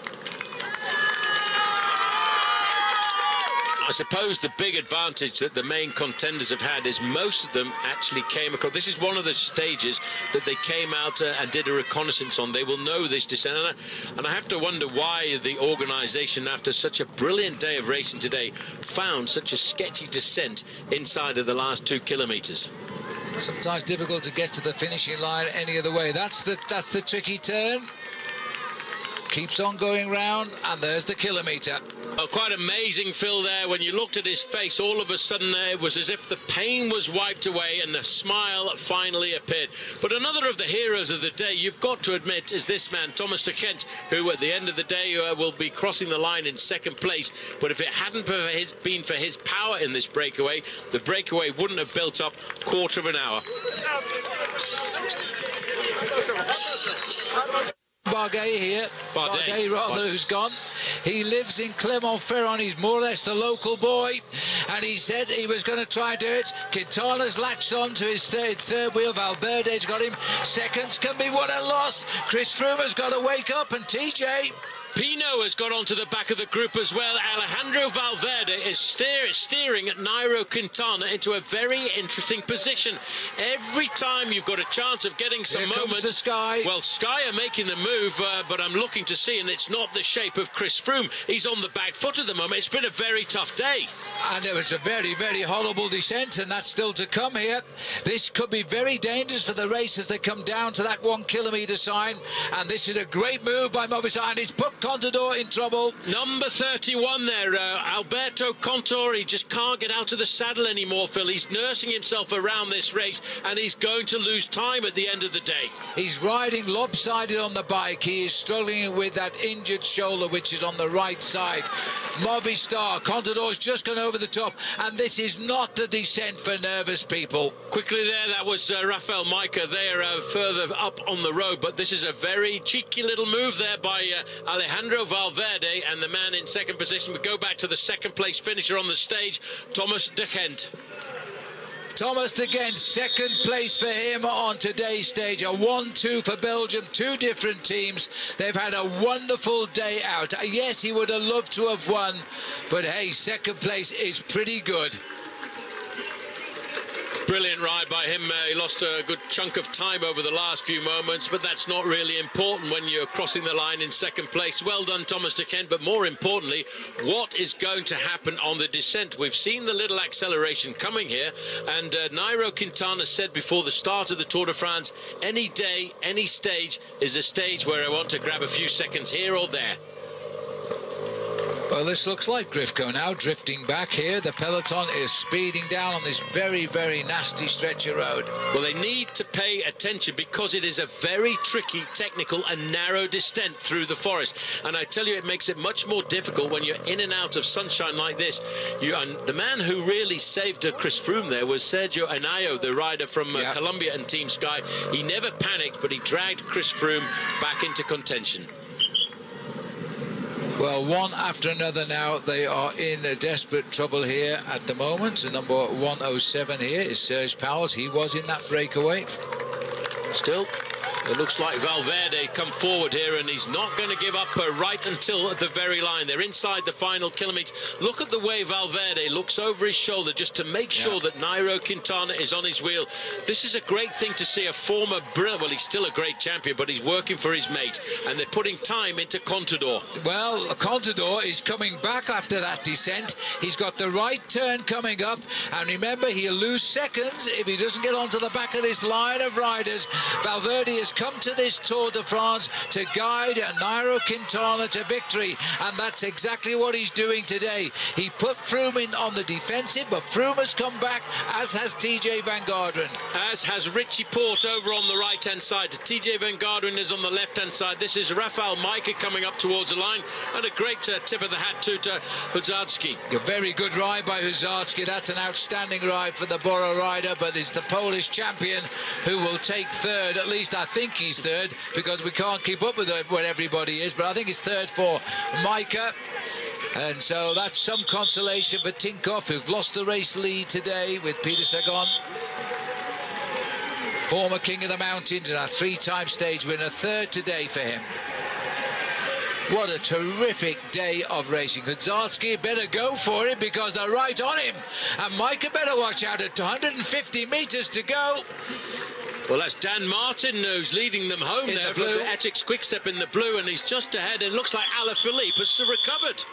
I suppose the big advantage that the main contenders have had is most of them actually came across. This is one of the stages that they came out and did a reconnaissance on. They will know this descent, and I have to wonder why the organisation, after such a brilliant day of racing today, found such a sketchy descent inside of the last 2 kilometres. Sometimes difficult to get to the finishing line any other way. That's the tricky turn. Keeps on going round, and there's the kilometre. Oh, quite amazing, Phil, there. When you looked at his face, all of a sudden it was as if the pain was wiped away and the smile finally appeared. But another of the heroes of the day, you've got to admit, is this man, Thomas de Gent, who at the end of the day will be crossing the line in second place. But if it hadn't been for his power in this breakaway, the breakaway wouldn't have built up a quarter of an hour. Barguet here. Barguet rather, who's gone. He lives in Clermont-Ferrand. He's more or less the local boy, and he said he was going to try and do it. Quintana's latched on to his third wheel. Valverde's got him. Seconds can be won and lost. Chris Froome has got to wake up, and TJ... Pino has got onto the back of the group as well. Alejandro Valverde is steering Nairo Quintana into a very interesting position. Every time you've got a chance of getting some moments. The Sky. Well, Sky are making the move, but I'm looking to see, and it's not the shape of Chris Froome. He's on the back foot at the moment. It's been a very tough day. And it was a very, very horrible descent, and that's still to come here. This could be very dangerous for the race as they come down to that 1 kilometre sign. And this is a great move by Movistar, and it's put Contador in trouble. Number 31 there, Alberto Contador. He just can't get out of the saddle anymore, Phil. He's nursing himself around this race, and he's going to lose time at the end of the day. He's riding lopsided on the bike. He is struggling with that injured shoulder, which is on the right side. Movistar, Contador's just gone over the top, and this is not a descent for nervous people. Quickly there, that was Rafael Majka there further up on the road, but this is a very cheeky little move there by Alejandro Valverde, and the man in second position. We go back to the second place finisher on the stage, Thomas de Gent. Thomas de Gent, second place for him on today's stage. A 1-2 for Belgium, two different teams. They've had a wonderful day out. Yes, he would have loved to have won, but hey, second place is pretty good. Brilliant ride by him. He lost a good chunk of time over the last few moments, but that's not really important when you're crossing the line in second place. Well done, Thomas de Gent, but more importantly, what is going to happen on the descent? We've seen the little acceleration coming here, and Nairo Quintana said before the start of the Tour de France, any day, any stage is a stage where I want to grab a few seconds here or there. Well, this looks like Grifko now, drifting back here. The peloton is speeding down on this very, very nasty stretch of road. Well, they need to pay attention because it is a very tricky, technical and narrow descent through the forest. And I tell you, it makes it much more difficult when you're in and out of sunshine like this. And the man who really saved Chris Froome there was Sergio Anayo, the rider from Colombia and Team Sky. He never panicked, but he dragged Chris Froome back into contention. Well, one after another now, they are in desperate trouble here at the moment. And number 107 here is Serge Powers. He was in that breakaway. Still, it looks like Valverde come forward here, and he's not going to give up right until the very line. They're inside the final kilometre. Look at the way Valverde looks over his shoulder just to make sure that Nairo Quintana is on his wheel. This is a great thing to see. A former brilliant, well, he's still a great champion, but he's working for his mate, and they're putting time into Contador. Well, Contador is coming back after that descent. He's got the right turn coming up, and remember, he'll lose seconds if he doesn't get onto the back of this line of riders. Valverde has come to this Tour de France to guide Nairo Quintana to victory, and that's exactly what he's doing today. He put Froome in on the defensive, but Froome has come back, as has TJ Van Garderen. As has Richie Porte over on the right-hand side. TJ Van Garderen is on the left-hand side. This is Rafael Majka coming up towards the line, and a great tip of the hat to Huzacki. A very good ride by Huzacki. That's an outstanding ride for the Bora rider, but it's the Polish champion who will take third. At least I think he's third, because we can't keep up with where everybody is, but I think it's third for Majka. And so that's some consolation for Tinkoff, who've lost the race lead today with Peter Sagan. Former King of the Mountains and a three-time stage winner, third today for him. What a terrific day of racing. Huzacki better go for it because they're right on him. And Majka better watch out at 150 metres to go. Well, that's Dan Martin who's leading them home in there from the Ethics Quickstep in the blue, and he's just ahead. It looks like Alaphilippe has recovered.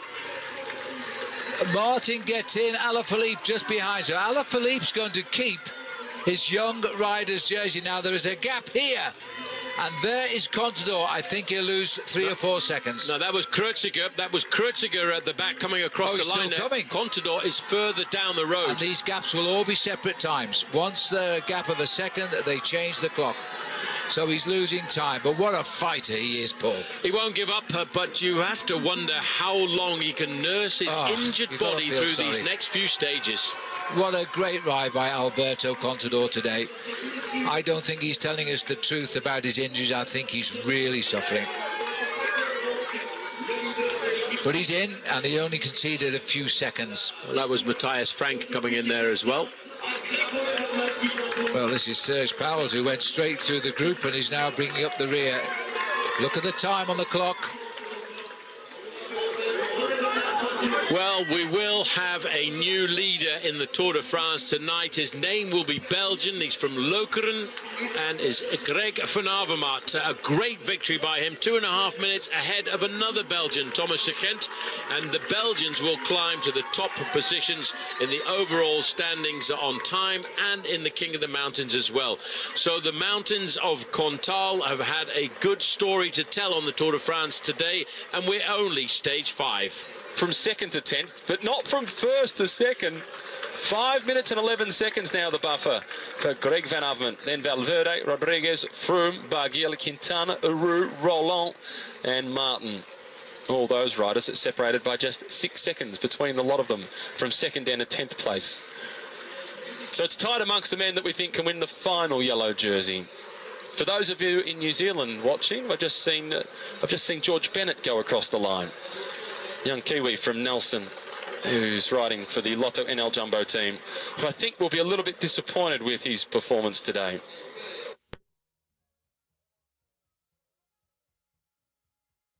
Martin gets in, Alaphilippe just behind. So Alaphilippe's going to keep his young rider's jersey. Now, there is a gap here. And there is Contador. I think he'll lose 3 or 4 seconds. No, that was Kreuziger. That was Kreuziger at the back coming across the line. Contador is further down the road. And these gaps will all be separate times. Once the gap of a second, they change the clock. So he's losing time. But what a fighter he is, Paul. He won't give up, but you have to wonder how long he can nurse his injured body through these next few stages. What a great ride by Alberto Contador today. I don't think he's telling us the truth about his injuries. I think he's really suffering. But he's in, and he only conceded a few seconds. Well, that was Matthias Frank coming in there as well. Well, this is Serge Powell, who went straight through the group and is now bringing up the rear. Look at the time on the clock. Well, we will have a new leader in the Tour de France tonight. His name will be Belgian. He's from Lokeren and is Greg van Avermaet. A great victory by him, 2.5 minutes ahead of another Belgian, Thomas de Gent. And the Belgians will climb to the top positions in the overall standings on time and in the King of the Mountains as well. So the mountains of Cantal have had a good story to tell on the Tour de France today, and we're only stage 5. From second to 10th, but not from first to second. 5 minutes and 11 seconds now, the buffer for Greg van Avermaet. Then Valverde, Rodriguez, Froome, Barguil, Quintana, Aru, Roland and Martin. All those riders that separated by just 6 seconds between the lot of them from second down to 10th place. So it's tight amongst the men that we think can win the final yellow jersey. For those of you in New Zealand watching, I've just seen George Bennett go across the line. Young Kiwi from Nelson, who's riding for the Lotto NL Jumbo team, who I think will be a little bit disappointed with his performance today.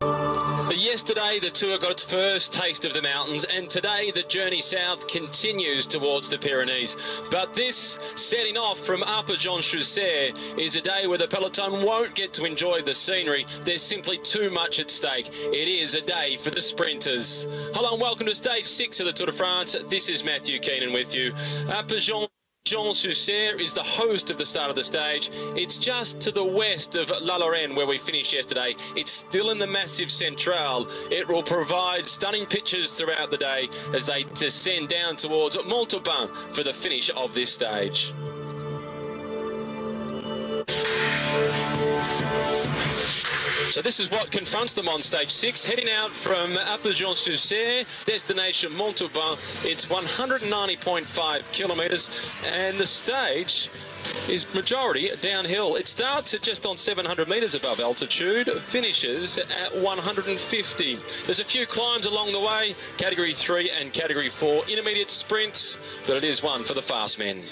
But yesterday the Tour got its first taste of the mountains, and today the journey south continues towards the Pyrenees. But this setting off from Alpe Chaussee is a day where the peloton won't get to enjoy the scenery. There's simply too much at stake. It is a day for the sprinters. Hello and welcome to stage 6 of the Tour de France. This is Matthew Keenan with you. Alpe Chaussee is the host of the start of the stage. It's just to the west of La Lorraine where we finished yesterday. It's still in the massive Centrale. It will provide stunning pictures throughout the day as they descend down towards Montauban for the finish of this stage. So this is what confronts them on stage 6, heading out from Alpe Chaussee, destination Montauban. It's 190.5 kilometres, and the stage is majority downhill. It starts at just on 700 metres above altitude, finishes at 150. There's a few climbs along the way, Category 3 and Category 4, intermediate sprints, but it is one for the fast men.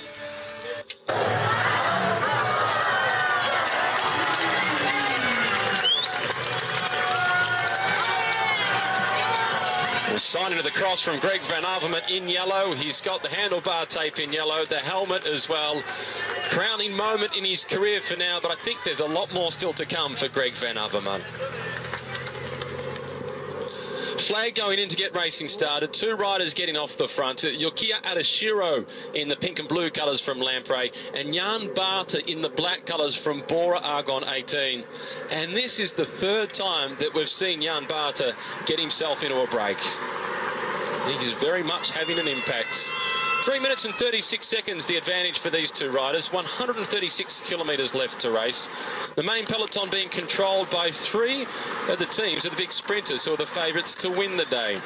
Signing of the cross from Greg van Avermaet in yellow. He's got the handlebar tape in yellow, the helmet as well. Crowning moment in his career for now, but I think there's a lot more still to come for Greg van Avermaet. Flag going in to get racing started. 2 riders getting off the front. Yukiya Adashiro in the pink and blue colours from Lamprey, and Jan Barter in the black colours from Bora Argon 18. And this is the 3rd time that we've seen Jan Barter get himself into a break. He's very much having an impact. 3 minutes and 36 seconds the advantage for these 2 riders. 136 kilometres left to race. The main peloton being controlled by 3 of the teams of the big sprinters who are the favourites to win the day.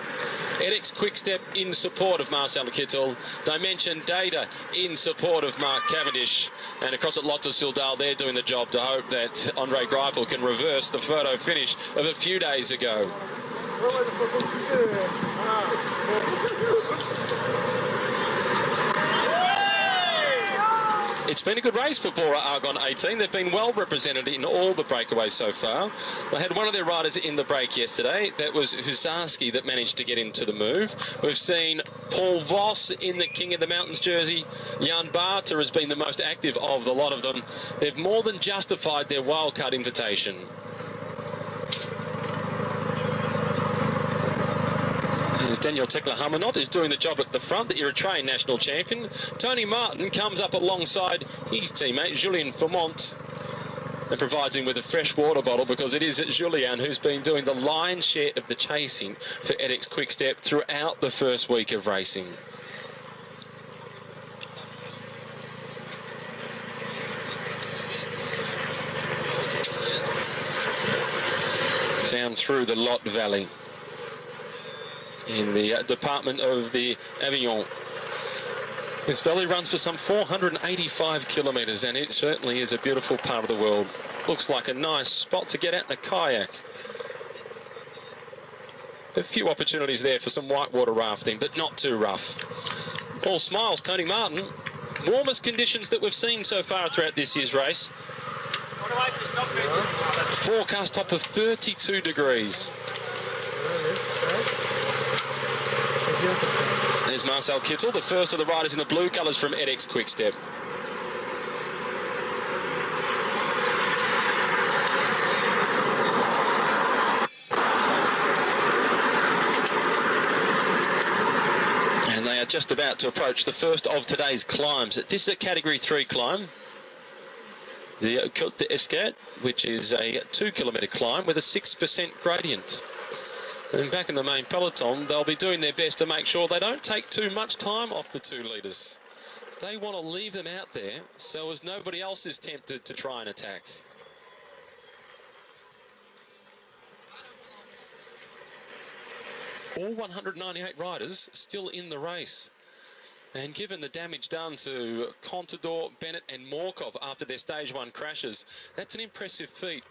edX Quickstep in support of Marcel Kittel. Dimension Data in support of Mark Cavendish. And across at Lotto Soudal, they're doing the job to hope that Andre Greipel can reverse the photo finish of a few days ago. It's been a good race for Bora Argon 18. They've been well represented in all the breakaways so far. They had one of their riders in the break yesterday. That was Husarski that managed to get into the move. We've seen Paul Voss in the King of the Mountains jersey. Jan Barter has been the most active of the lot of them. They've more than justified their wildcard invitation. Daniel Tekla-Hamanot is doing the job at the front, the Eritrean national champion. Tony Martin comes up alongside his teammate, Julien Formont, and provides him with a fresh water bottle because it is Julien who's been doing the lion's share of the chasing for edX Quickstep throughout the first week of racing. Down through the Lot Valley in the department of the Avignon. This valley runs for some 485 kilometres, and it certainly is a beautiful part of the world. Looks like a nice spot to get out in a kayak. A few opportunities there for some whitewater rafting, but not too rough. All smiles, Tony Martin. Warmest conditions that we've seen so far throughout this year's race. Forecast top of 32 degrees. There's Marcel Kittel, the first of the riders in the blue colours from edX Quickstep. And they are just about to approach the first of today's climbs. This is a Category 3 climb. The Côte d'Esquerre, which is a 2-kilometre climb with a 6% gradient. And back in the main peloton, they'll be doing their best to make sure they don't take too much time off the 2 leaders. They want to leave them out there so as nobody else is tempted to try and attack. All 198 riders still in the race. And given the damage done to Contador, Bennett and Morkov after their Stage 1 crashes, that's an impressive feat.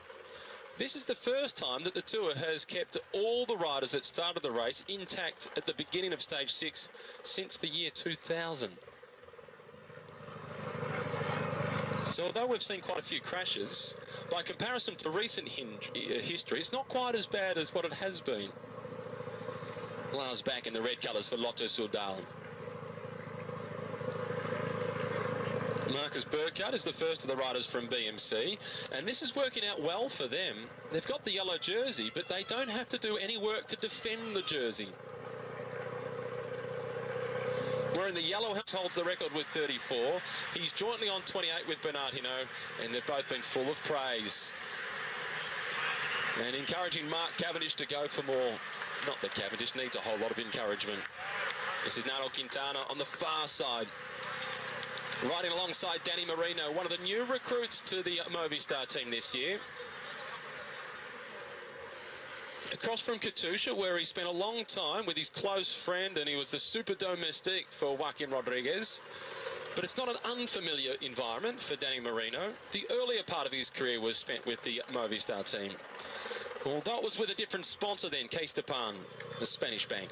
This is the first time that the Tour has kept all the riders that started the race intact at the beginning of Stage 6 since the year 2000. So although we've seen quite a few crashes, by comparison to recent history, it's not quite as bad as what it has been. Lars back in the red colours for Lotto Soudal. Marcus Burkhardt is the first of the riders from BMC, and this is working out well for them. They've got the yellow jersey, but they don't have to do any work to defend the jersey. Wearing the yellow holds the record with 34. He's jointly on 28 with Bernard Hinault, and they've both been full of praise. And encouraging Mark Cavendish to go for more. Not that Cavendish needs a whole lot of encouragement. This is Nairo Quintana on the far side. Riding alongside Danny Marino, one of the new recruits to the Movistar team this year. Across from Katusha, where he spent a long time with his close friend, and he was the super domestique for Joaquin Rodriguez. But it's not an unfamiliar environment for Danny Marino. The earlier part of his career was spent with the Movistar team. Although it was with a different sponsor then, CaixaBank, the Spanish bank.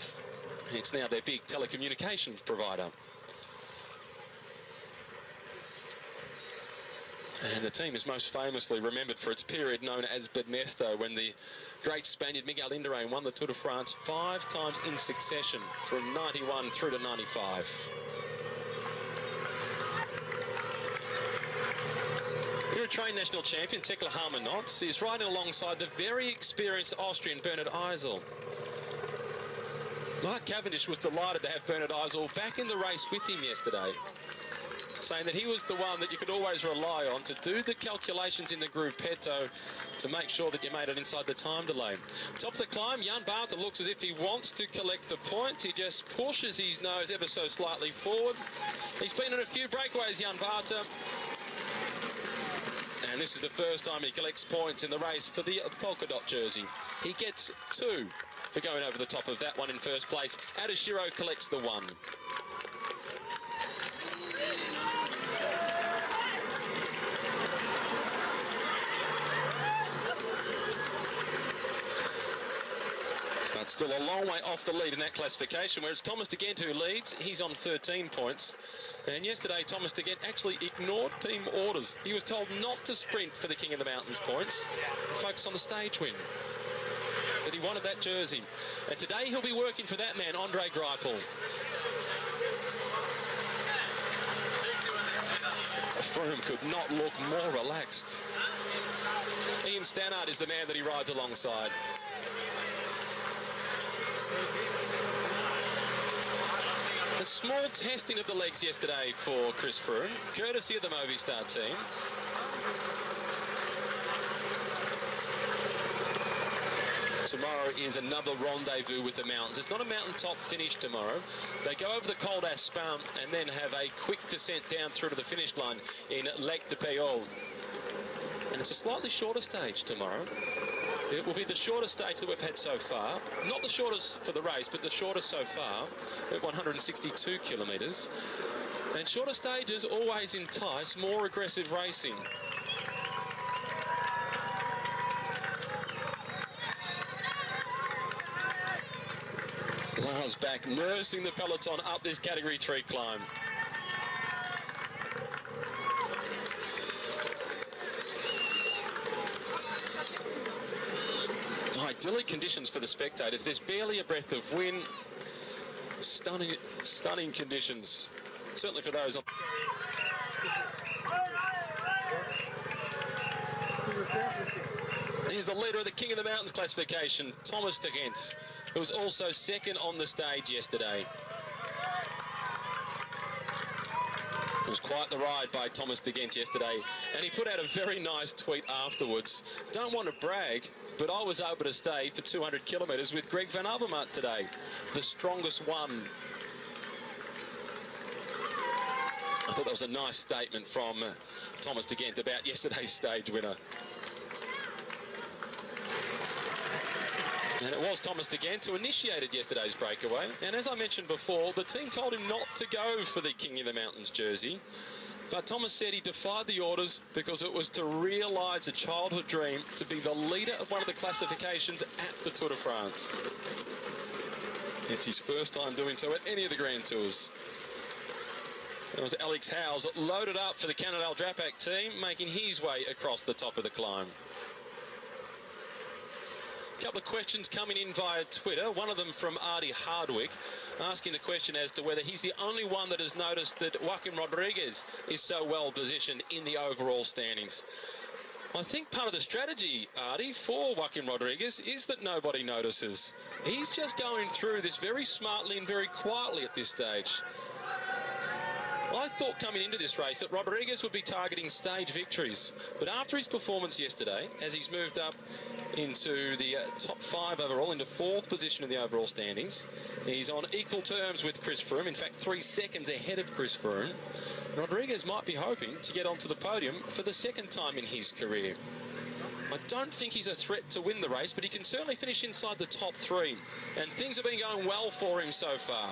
It's now their big telecommunications provider. And the team is most famously remembered for its period known as Bednesto, when the great Spaniard Miguel Indurain won the Tour de France 5 times in succession from 91 through to 95. Eritrean national champion Tekla Harmanot is riding alongside the very experienced Austrian Bernhard Eisel. Mark Cavendish was delighted to have Bernhard Eisel back in the race with him yesterday, saying that he was the one that you could always rely on to do the calculations in the Gruppetto to make sure that you made it inside the time delay. Top of the climb, Jan Barter looks as if he wants to collect the points. He just pushes his nose ever so slightly forward. He's been in a few breakaways, Jan Barter. And this is the first time he collects points in the race for the polka dot jersey. He gets 2 for going over the top of that one in first place. Adashiro collects the 1. But still a long way off the lead in that classification, where it's Thomas de Gent who leads. He's on 13 points. And yesterday, Thomas de Gent actually ignored team orders. He was told not to sprint for the King of the Mountains points, focus on the stage win. But he wanted that jersey. And today he'll be working for that man, Andre Greipel. Froome could not look more relaxed. Ian Stannard is the man that he rides alongside. A small testing of the legs yesterday for Chris Froome, courtesy of the Movistar team. Tomorrow is another rendezvous with the mountains. It's not a mountaintop finish tomorrow. They go over the Col d'Aspin and then have a quick descent down through to the finish line in Lake de Paol. And it's a slightly shorter stage tomorrow. It will be the shortest stage that we've had so far. Not the shortest for the race, but the shortest so far at 162 kilometres. And shorter stages always entice more aggressive racing. Howes back, nursing the peloton up this Category 3 climb. Idyllic conditions for the spectators. There's barely a breath of wind. Stunning conditions. Certainly for those on... Here's the leader of the King of the Mountains classification, Thomas de Gendt, who was also second on the stage yesterday. It was quite the ride by Thomas de Gendt yesterday, and he put out a very nice tweet afterwards. Don't want to brag, but I was able to stay for 200 kilometres with Greg Van Avermaet today, the strongest one. I thought that was a nice statement from Thomas de Gendt about yesterday's stage winner. And it was Thomas de Gendt who initiated yesterday's breakaway. And as I mentioned before, the team told him not to go for the King of the Mountains jersey. But Thomas said he defied the orders because it was to realise a childhood dream to be the leader of one of the classifications at the Tour de France. It's his first time doing so at any of the Grand Tours. It was Alex Howes loaded up for the Cannondale Drapac team, making his way across the top of the climb. A couple of questions coming in via Twitter, one of them from Artie Hardwick, asking the question as to whether he's the only one that has noticed that Joaquim Rodriguez is so well positioned in the overall standings. I think part of the strategy, Artie, for Joaquim Rodriguez is that nobody notices. He's just going through this very smartly and very quietly at this stage. I thought coming into this race that Rodriguez would be targeting stage victories, but after his performance yesterday, as he's moved up into the top 5 overall, into 4th position in the overall standings, he's on equal terms with Chris Froome, in fact 3 seconds ahead of Chris Froome. Rodriguez might be hoping to get onto the podium for the 2nd time in his career. I don't think he's a threat to win the race, but he can certainly finish inside the top 3, and things have been going well for him so far.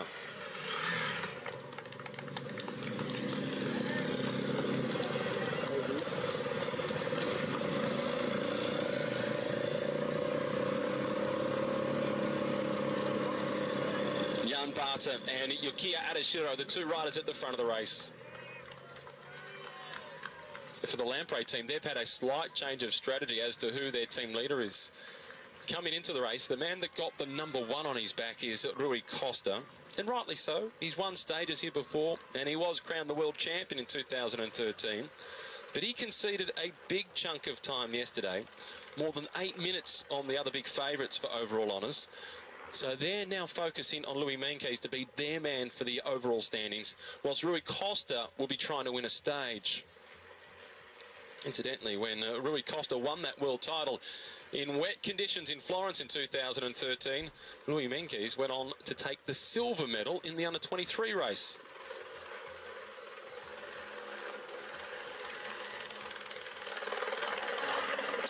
Jan Barta and Yukiya Adashiro, the 2 riders at the front of the race. For the Lamprey team, they've had a slight change of strategy as to who their team leader is. Coming into the race, the man that got the number 1 on his back is Rui Costa, and rightly so. He's won stages here before, and he was crowned the world champion in 2013. But he conceded a big chunk of time yesterday, more than 8 minutes on the other big favourites for overall honours. So they're now focusing on Louis Meintjes to be their man for the overall standings, whilst Rui Costa will be trying to win a stage. Incidentally, when Rui Costa won that world title in wet conditions in Florence in 2013, Louis Meintjes went on to take the silver medal in the under-23 race.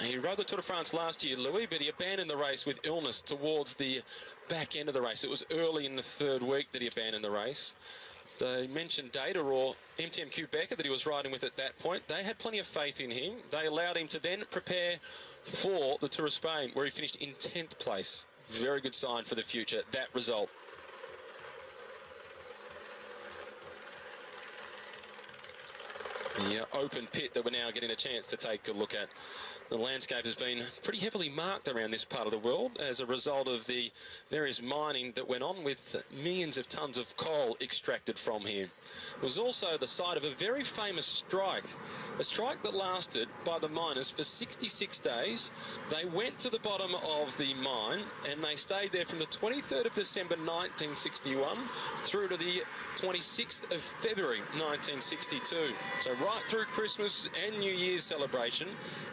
He rode the Tour de France last year, Louis, but he abandoned the race with illness towards the back end of the race. It was early in the 3rd week that he abandoned the race. They mentioned Data or MTM Becker that he was riding with at that point. They had plenty of faith in him. They allowed him to then prepare for the Tour of Spain, where he finished in 10th place. Very good sign for the future, that result. The open pit that we're now getting a chance to take a look at. The landscape has been pretty heavily marked around this part of the world as a result of the various mining that went on, with millions of tons of coal extracted from here. It was also the site of a very famous strike, a strike that lasted by the miners for 66 days. They went to the bottom of the mine and they stayed there from the 23rd of December 1961 through to the 26th of February 1962. So right through Christmas and New Year's celebration,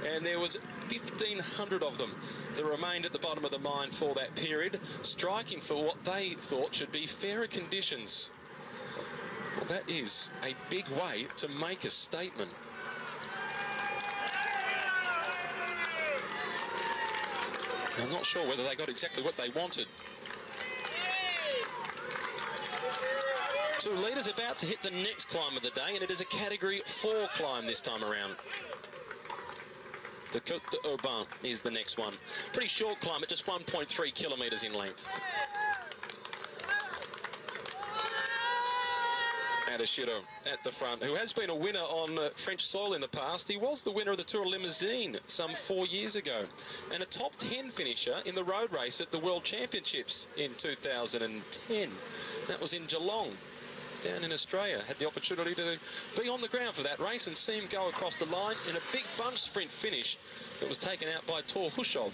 and there was 1,500 of them that remained at the bottom of the mine for that period, striking for what they thought should be fairer conditions. Well, that is a big way to make a statement. I'm not sure whether they got exactly what they wanted. 2 leaders about to hit the next climb of the day, and it is a Category 4 climb this time around. The Côte d'Aubin is the next one. Pretty short climb at just 1.3 kilometres in length. Adashiro at the front, who has been a winner on French soil in the past. He was the winner of the Tour Limousine some 4 years ago, and a top 10 finisher in the road race at the World Championships in 2010. That was in Geelong, down in Australia. Had the opportunity to be on the ground for that race and see him go across the line in a big bunch sprint finish that was taken out by Tor Hushov.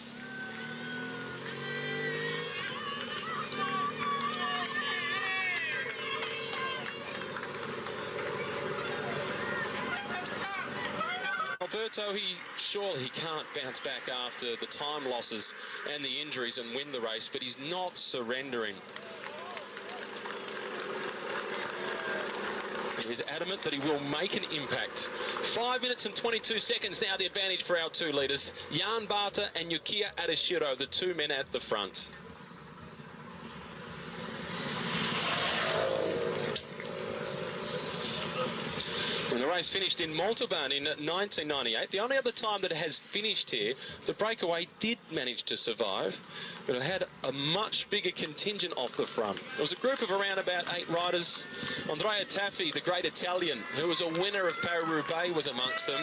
Alberto, surely he can't bounce back after the time losses and the injuries and win the race, but he's not surrendering. He's adamant that he will make an impact. 5 minutes and 22 seconds now, the advantage for our two leaders, Jan Barta and Yukiya Adashiro, the two men at the front. When the race finished in Montauban in 1998, the only other time that it has finished here, the breakaway did manage to survive, but it had a much bigger contingent off the front. There was a group of around about 8 riders. Andrea Taffi, the great Italian, who was a winner of Paris-Roubaix, was amongst them,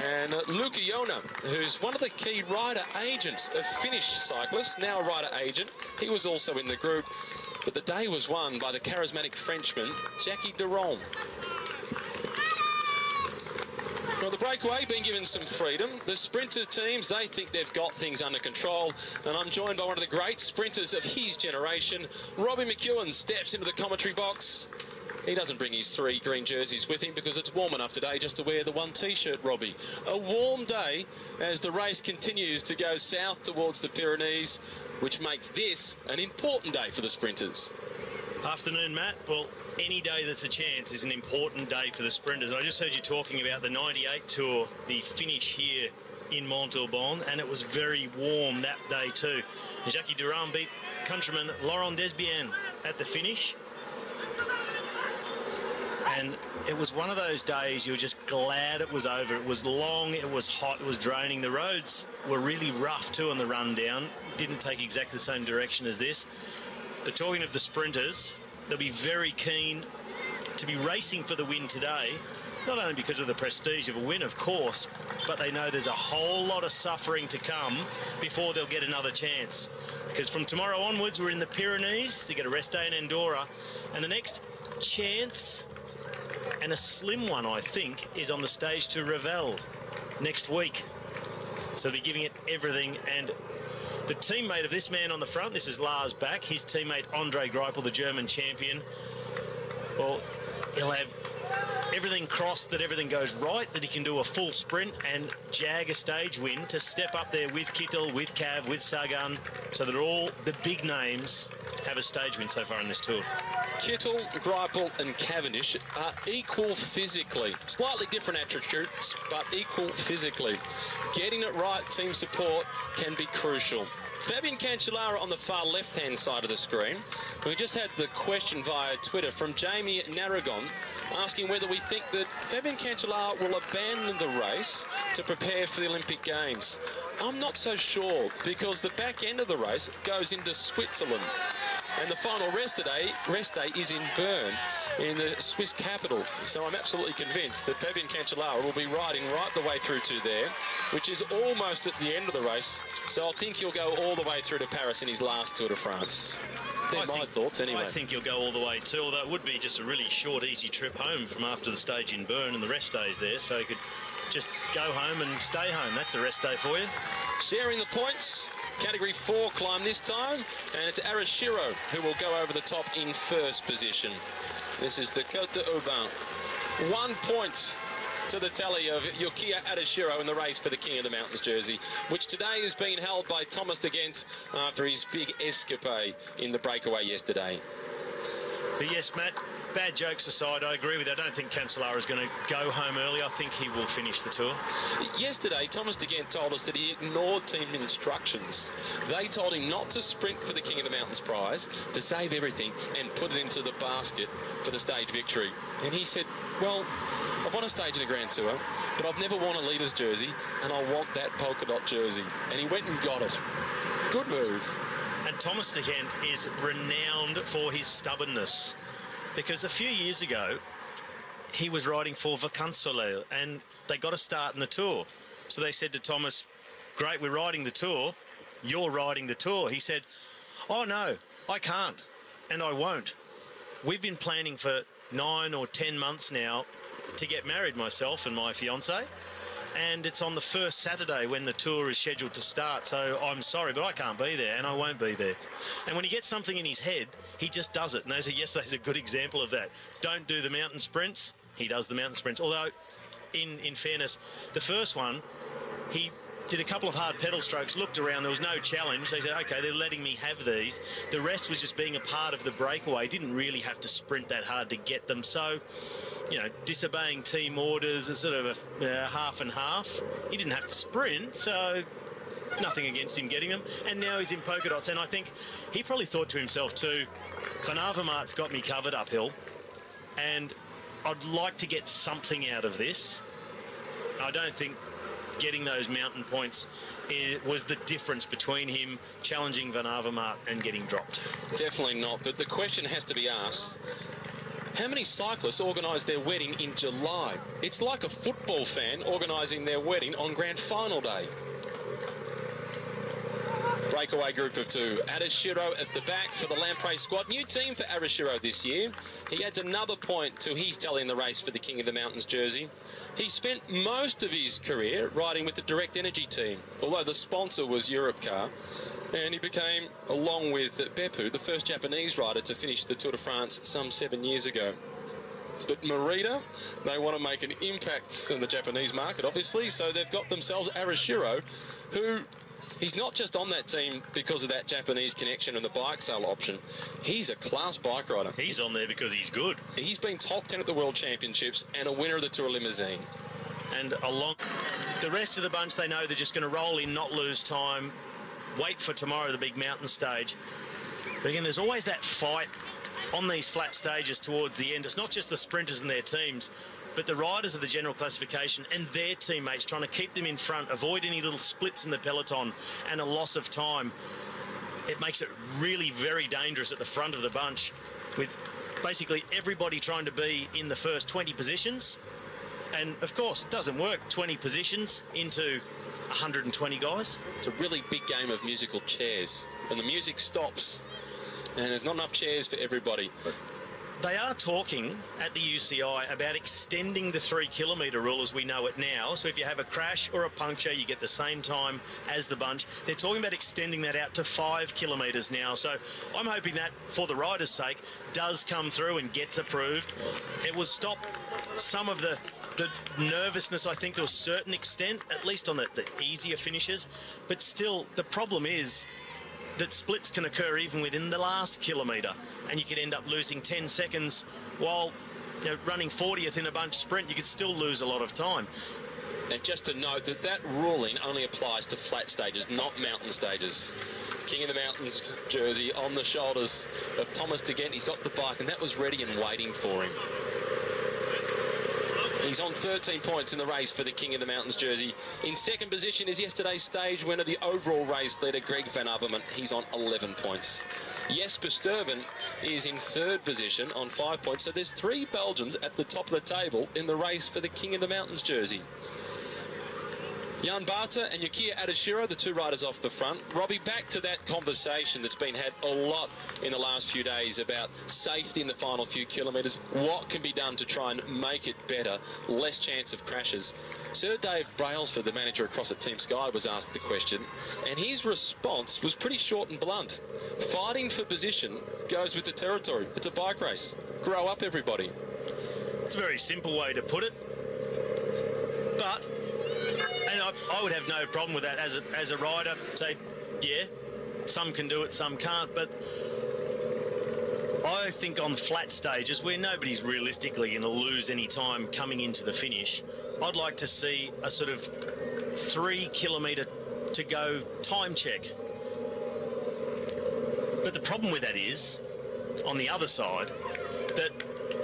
and Luca Iona, who's one of the key rider agents of Finnish cyclists, now a rider agent. He was also in the group, but the day was won by the charismatic Frenchman, Jackie Durand. Well, the breakaway been given some freedom. The sprinter teams, they think they've got things under control. And I'm joined by one of the great sprinters of his generation. Robbie McEwen steps into the commentary box. He doesn't bring his 3 green jerseys with him because it's warm enough today just to wear the 1 T-shirt, Robbie. A warm day as the race continues to go south towards the Pyrenees, which makes this an important day for the sprinters. Afternoon, Matt. Well, any day that's a chance is an important day for the sprinters. I just heard you talking about the 98 Tour, the finish here in Montauban, and it was very warm that day too. Jackie Durand beat countryman Laurent Desbiens at the finish. And it was one of those days you were just glad it was over. It was long, it was hot, it was draining. The roads were really rough too on the run down. Didn't take exactly the same direction as this. But talking of the sprinters, they'll be very keen to be racing for the win today, not only because of the prestige of a win, of course, but they know there's a whole lot of suffering to come before they'll get another chance. Because from tomorrow onwards, we're in the Pyrenees, they get a rest day in Andorra, and the next chance, and a slim one, I think, is on the stage to Revel next week. So they'll be giving it everything, and the teammate of this man on the front, this is Lars Bach, his teammate Andre Greipel, the German champion. Well, he'll have everything crossed that everything goes right, that he can do a full sprint and jag a stage win to step up there with Kittel, with Cav, with Sagan, so that all the big names have a stage win so far in this tour. Kittel, Greipel and Cavendish are equal physically. Slightly different attributes, but equal physically. Getting it right, team support can be crucial. Fabian Cancellara on the far left-hand side of the screen. We just had the question via Twitter from Jamie Narragon asking whether we think that Fabian Cancellara will abandon the race to prepare for the Olympic Games. I'm not so sure, because the back end of the race goes into Switzerland. And the final rest day is in Bern, in the Swiss capital. So I'm absolutely convinced that Fabian Cancellara will be riding right the way through to there, which is almost at the end of the race. So I think he'll go all the way through to Paris in his last Tour de France. They're my thoughts anyway. I think he'll go all the way too, although it would be just a really short, easy trip home from after the stage in Bern and the rest days there. So he could just go home and stay home. That's a rest day for you. Sharing the points. Category 4 climb this time, and it's Arashiro who will go over the top in first position. This is the Côte d'Aubin. 1 point to the tally of Yukiya Adashiro in the race for the King of the Mountains jersey, which today is being held by Thomas de Gent after his big escapade in the breakaway yesterday. But yes, Matt, bad jokes aside, I agree with you. I don't think Cancellara is going to go home early. I think he will finish the tour. Yesterday, Thomas de Gent told us that he ignored team instructions. They told him not to sprint for the King of the Mountains prize, to save everything and put it into the basket for the stage victory. And he said, well, I've won a stage in a Grand Tour, but I've never worn a leader's jersey, and I want that polka dot jersey. And he went and got it. Good move. And Thomas de Gent is renowned for his stubbornness, because a few years ago he was riding for Vacansoleil, and they got a start in the Tour. So they said to Thomas, great, we're riding the Tour, you're riding the Tour. He said, oh no, I can't, and I won't. We've been planning for 9 or 10 months now to get married, myself and my fiancée, and it's on the first Saturday when the Tour is scheduled to start, so I'm sorry, but I can't be there, and I won't be there. And when he gets something in his head, he just does it, and yesterday's a good example of that. Don't do the mountain sprints, he does the mountain sprints, although in fairness, the first one, he did a couple of hard pedal strokes, looked around, there was no challenge. They said, okay, they're letting me have these. The rest was just being a part of the breakaway. Didn't really have to sprint that hard to get them. So, you know, disobeying team orders is sort of a half and half. He didn't have to sprint, so nothing against him getting them. And now he's in polka dots. And I think he probably thought to himself too, Van Avermaet's got me covered uphill, and I'd like to get something out of this. I don't think getting those mountain points was the difference between him challenging Van Avermaet and getting dropped. Definitely not, but the question has to be asked, how many cyclists organise their wedding in July? It's like a football fan organising their wedding on grand final day. Breakaway group of 2. Adashiro at the back for the Lamprey squad. New team for Adashiro this year. He adds another point to his tally in the race for the King of the Mountains jersey. He spent most of his career riding with the Direct Energy team, although the sponsor was Europcar, and he became, along with Beppu, the first Japanese rider to finish the Tour de France some 7 years ago. But Merida, they want to make an impact on the Japanese market, obviously, so they've got themselves Arashiro, who... he's not just on that team because of that Japanese connection and the bike sale option. He's a class bike rider. He's on there because he's good. He's been top 10 at the World Championships and a winner of the Tour Limousine. And along the rest of the bunch, they know they're just going to roll in, not lose time, wait for tomorrow, the big mountain stage. But again, there's always that fight on these flat stages towards the end. It's not just the sprinters and their teams, but the riders of the general classification and their teammates trying to keep them in front, avoid any little splits in the peloton and a loss of time. It makes it really very dangerous at the front of the bunch, with basically everybody trying to be in the first 20 positions. And of course, it doesn't work, 20 positions into 120 guys. It's a really big game of musical chairs, and the music stops, and there's not enough chairs for everybody. They are talking at the UCI about extending the 3 kilometre rule as we know it now. So if you have a crash or a puncture, you get the same time as the bunch. They're talking about extending that out to 5 kilometres now. So I'm hoping that, for the riders' sake, does come through and gets approved. It will stop some of the nervousness, I think, to a certain extent, at least on the easier finishes. But still, the problem is that splits can occur even within the last kilometre, and you could end up losing 10 seconds while, you know, running 40th in a bunch sprint. You could still lose a lot of time. And just to note that that ruling only applies to flat stages, not mountain stages. King of the Mountains jersey on the shoulders of Thomas de Gendt. He's got the bike, and that was ready and waiting for him. He's on 13 points in the race for the King of the Mountains jersey. In second position is yesterday's stage winner, the overall race leader, Greg Van Avermaet. He's on 11 points. Jesper Stuyven is in third position on 5 points. So there's 3 Belgians at the top of the table in the race for the King of the Mountains jersey. Jan Bata and Yukiya Adashiro, the 2 riders off the front. Robbie, back to that conversation that's been had a lot in the last few days about safety in the final few kilometres. What can be done to try and make it better, less chance of crashes? Sir Dave Brailsford, the manager across at Team Sky, was asked the question, and his response was pretty short and blunt. Fighting for position goes with the territory. It's a bike race. Grow up, everybody. It's a very simple way to put it, but... and I would have no problem with that as a rider. Say, yeah, some can do it, some can't. But I think on flat stages where nobody's realistically going to lose any time coming into the finish, I'd like to see a sort of 3 kilometre to go time check. But the problem with that is, on the other side, that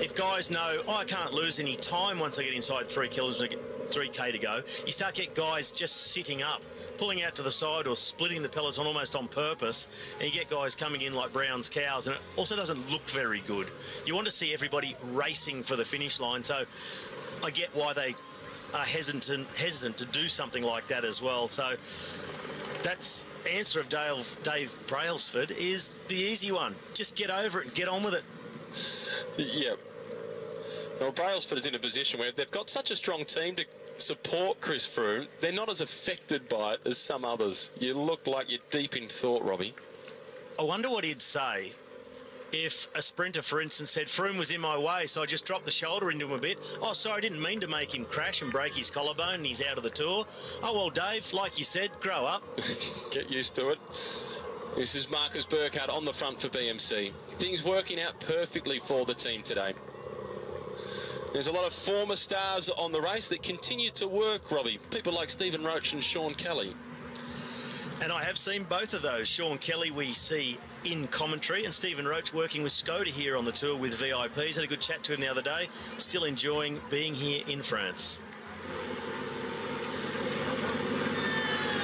if guys know, I can't lose any time once I get inside 3 kilometres, 3K to go, you start get guys just sitting up pulling out to the side or splitting the peloton almost on purpose, and you get guys coming in like Brown's cows, and it also doesn't look very good. You want to see everybody racing for the finish line, so I get why they are hesitant to do something like that as well. So that's answer of Dave Brailsford is the easy one. Just get over it and get on with it. Yeah. Well, Brailsford is in a position where they've got such a strong team to support Chris Froome. They're not as affected by it as some others. You look like you're deep in thought, Robbie. I wonder what he'd say if a sprinter, for instance, said Froome was in my way, so I just dropped the shoulder into him a bit. Oh, sorry, I didn't mean to make him crash and break his collarbone and he's out of the Tour. Oh, well, Dave, like you said, grow up. Get used to it. This is Marcus Burkhardt on the front for BMC. Things working out perfectly for the team today. There's a lot of former stars on the race that continue to work, Robbie. People like Stephen Roach and Sean Kelly. And I have seen both of those. Sean Kelly we see in commentary, and Stephen Roach working with Skoda here on the Tour with VIPs. Had a good chat to him the other day. Still enjoying being here in France.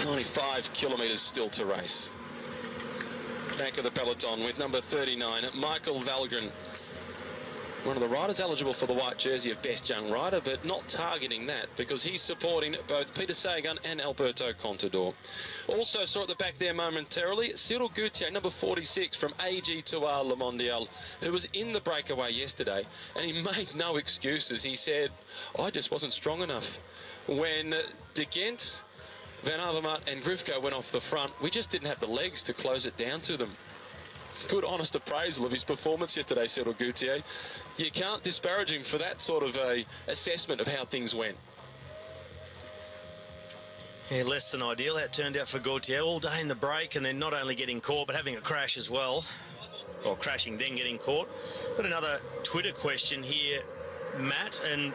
95 kilometres still to race. Back of the peloton with number 39, Michael Valgren. One of the riders eligible for the white jersey of Best Young Rider, but not targeting that because he's supporting both Peter Sagan and Alberto Contador. Also saw at the back there momentarily, Cyril Gutier, number 46 from AG2R Le Mondial, who was in the breakaway yesterday, and he made no excuses. He said, I just wasn't strong enough. When De Gent, Van Avermaet and Grifko went off the front, we just didn't have the legs to close it down to them. Good, honest appraisal of his performance yesterday, Cyril Gutier. You can't disparage him for that sort of a assessment of how things went. Yeah, less than ideal. How it turned out for Gautier all day in the break, and then not only getting caught, but having a crash as well. Or crashing, then getting caught. Got another Twitter question here, Matt, and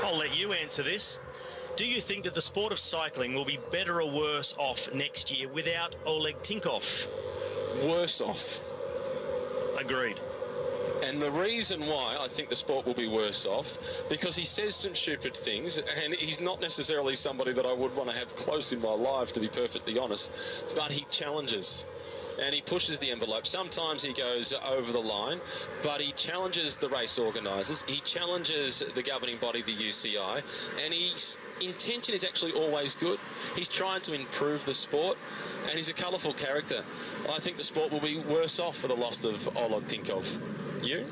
I'll let you answer this. Do you think that the sport of cycling will be better or worse off next year without Oleg Tinkov? Worse off. Agreed. And the reason why I think the sport will be worse off, because he says some stupid things, and he's not necessarily somebody that I would want to have close in my life, to be perfectly honest, but he challenges. And he pushes the envelope. Sometimes he goes over the line, but he challenges the race organisers. He challenges the governing body, the UCI, and his intention is actually always good. He's trying to improve the sport, and he's a colourful character. I think the sport will be worse off for the loss of Oleg Tinkov. You?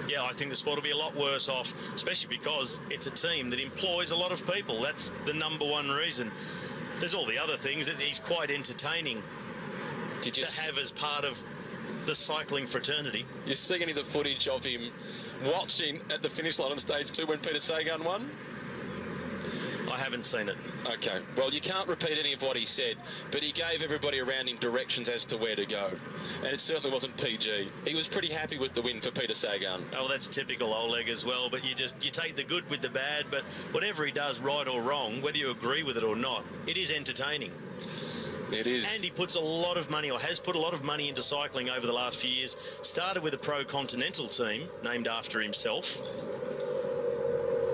Yeah, I think the sport will be a lot worse off, especially because it's a team that employs a lot of people. That's the number one reason. There's all the other things that he's quite entertaining to have as part of the cycling fraternity. You see any of the footage of him watching at the finish line on stage 2 when Peter Sagan won? I haven't seen it. Okay, well, you can't repeat any of what he said, but he gave everybody around him directions as to where to go, and it certainly wasn't PG. He was pretty happy with the win for Peter Sagan. Oh, well, that's typical Oleg as well, but you take the good with the bad, but whatever he does, right or wrong, whether you agree with it or not, it is entertaining. It is. And he puts a lot of money, or has put a lot of money into cycling over the last few years. Started with a pro-continental team named after himself.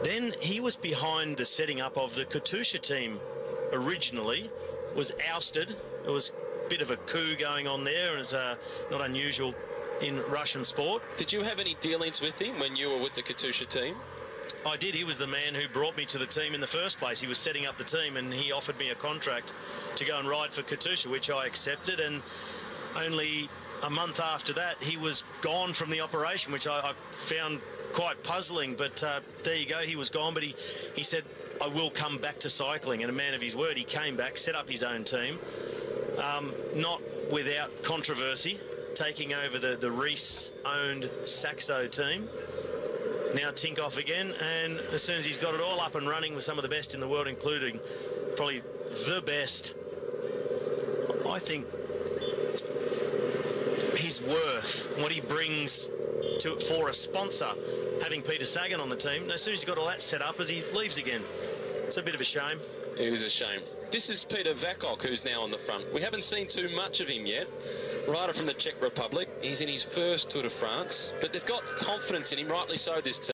Then he was behind the setting up of the Katusha team originally, was ousted. It was a bit of a coup going on there, and it's not unusual in Russian sport. Did you have any dealings with him when you were with the Katusha team? I did. He was the man who brought me to the team in the first place. He was setting up the team, and he offered me a contract to go and ride for Katusha, which I accepted. And only a month after that, he was gone from the operation, which I found quite puzzling. But there you go. He was gone, but he said, I will come back to cycling. And a man of his word, he came back, set up his own team, not without controversy, taking over the Rees-owned Saxo team. Now Tinkoff again, and as soon as he's got it all up and running with some of the best in the world, including probably the best, I think his worth, what he brings for a sponsor, having Peter Sagan on the team, as soon as he's got all that set up, as he leaves again. It's a bit of a shame. It is a shame. This is Peter Vakok, who's now on the front. We haven't seen too much of him yet. Rider from the Czech Republic. He's in his first Tour de France, but they've got confidence in him, rightly so, this team.